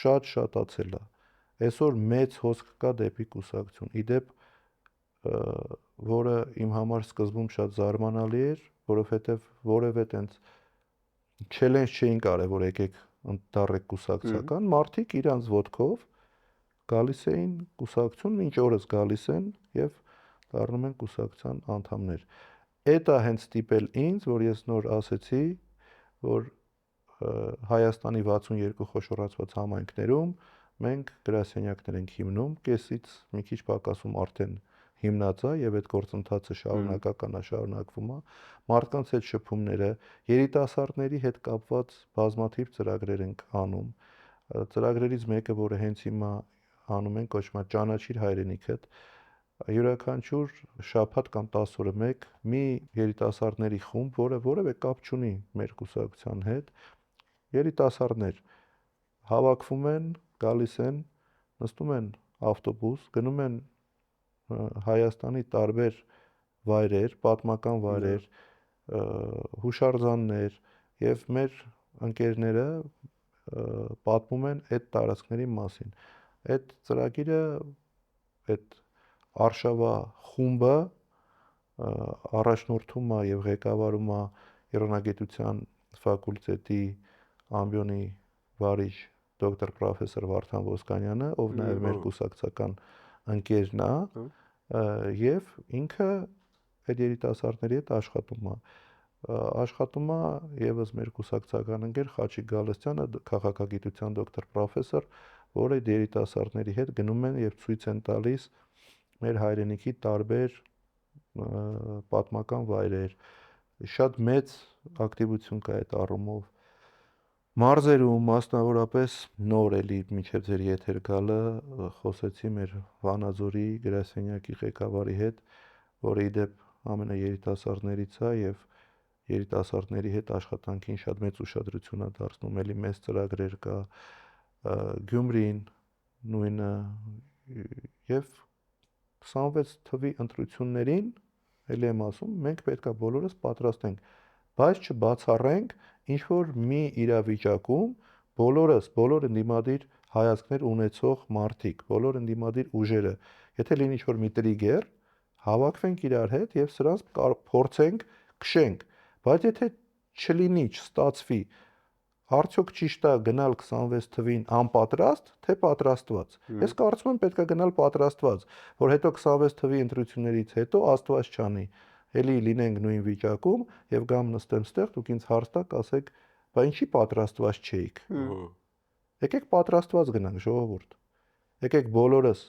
շատ շատացել է։ Այսօր մեծ հոսք կա դեպի կուսակցություն։ Իդեպ որը իմ համար սկզբում շատ զարմանալի էր, որովհետև որևէ տենց չելենջ չէին կարել, որ եկեք ընդդառեք կուսակցական, մարդիկ իրանց ոտքով գալիս էին կուսակցություն, մինչ օրս գալիս են եւ դառնում են կուսակցության անդամներ։ Էդ է հենց ստիպել ինձ, որ ես նոր ասեցի, որ Հայաստանի 62 խոշորացված համայնքներում մենք գրասենյակներ ենք հիմնում, կեսից մի քիչ պակասում արդեն հիմնած է եւ այդ գործընթացը շարունակական է, շարունակվում է։ Մարդկանց հետ շփումները, երիտասարդների հետ կապված բազմաթիվ ծրագրեր ենք անում։ Ծրագրերից մեկը, որը հենց հիմա անում են, կոչվում է Ճանաչիր հայրենիքդ, յուրաքանչյուր շաբաթ կամ 10 օրը մեկ մի երիտասարդների խումբ, որը որևէ կապ չունի մեր կուսակցության հետ, երիտասարդներ հավաքվում են, գալիս են, նստում են ավտոբուս, գնում են Հայաստանի տարբեր վայրեր, պատմական վայրեր, հուշարձաններ եւ մեր ընկերները պատմում են այդ տարածքների մասին։ Այդ ծրագիրը, այդ արշավա խումբը առաջնորդում է եւ ղեկավարում է Երևանագիտության ֆակուլտետի ամբիոնի վարիչ դոկտոր պրոֆեսոր Վարդան Ոսկանյանը, ով նաեւ մեր կուսակցական ընկերն է, եւ ինքը այդ երիտասարդների հետ աշխատում է եւս մեր կուսակցական ընկեր Խաչիկ Գալստյանը, քաղաքագիտության դոկտոր պրոֆեսոր, որը այդ երիտասարդների հետ գնում են եւ ցույց են տալիս մեր հայրենիքի տարբեր պատմական վայրեր։ Շատ մեծ ակտիվություն կա այդ առումով։ Մարզերում, մասնավորապես նոր էլի մինչև ձեր եթեր գալը խոսեցի մեր Վանաձորի գրասենյակի ղեկավարի հետ, որը իդեպ ամենաերիտասարդներից է եւ երիտասարդների հետ աշխատանքին շատ մեծ ուշադրություն է դարձնում, էլի մեծ ծրագրեր կա Գյումրին նույնը եւ 26 թվի ընտրություններին, էլի եմ ասում, մենք պետքա բոլորս պատրաստենք, բայց չբացառենք ինչ որ մի իրավիճակում բոլոր ընդդիմադիր հայացքներ ունեցող մարդիկ, բոլոր ընդդիմադիր ուժերը, եթե լինի ինչ որ մի տրիգեր, հավաքվենք իրար հետ եւ սրանց փորձենք քշենք, բայց եթե չլինի, չստացվի, արդյոք ճիշտ է գնալ 26 թվին անպատրաստ, թե պատրաստված։ Ես կարծում եմ պետքա գնալ պատրաստված, որ հետո 26 թվի ընտրություններից հետո Աստված չանի, էլի լինենք նույն վիճակում եւ գամ նստեմ ստեղ, դուք ինձ հարց տաք, ասեք, բա ինչի պատրաստված չէիք։ Եկեք պատրաստված գնանք, ժողովուրդ։ Եկեք բոլորս,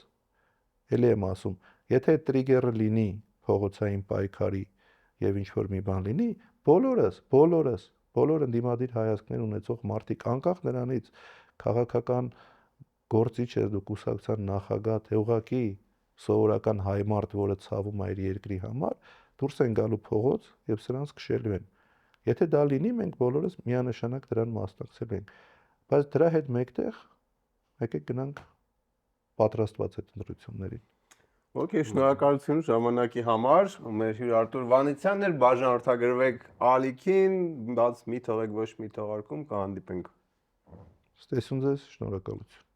էլի եմ ասում, եթե տրիգերը լինի փողոցային պայքարի եւ ինչ որ մի բան լինի, բոլոր ընդդիմադիր հայացքներ ունեցող մարդիկ, անկախ նրանից քաղաքական գործիչ ես դու կուսակցության նախագահ, թե ուղղակի սովորական հայ մարդ, որը ցավում է իր երկրի համար, դուրս են գալու փողոց եւ սրանց քշելու են։ Եթե դա լինի, մենք բոլորս միանշանակ դրան մասնակցել ենք, բայց դրա հետ մեկտեղ եկեք գնանք պատրաստված այդ ընտրություններին։ Okay, շնորհակալություն ժամանակի համար։ Մեր հյուր Արտուր Վանեցյանն էր, բաժանորդագրվեք ալիքին, բաց մի թողեք ոչ մի թողարկում, կհանդիպենք։ Ստեսուն ձեզ, շնորհակալություն։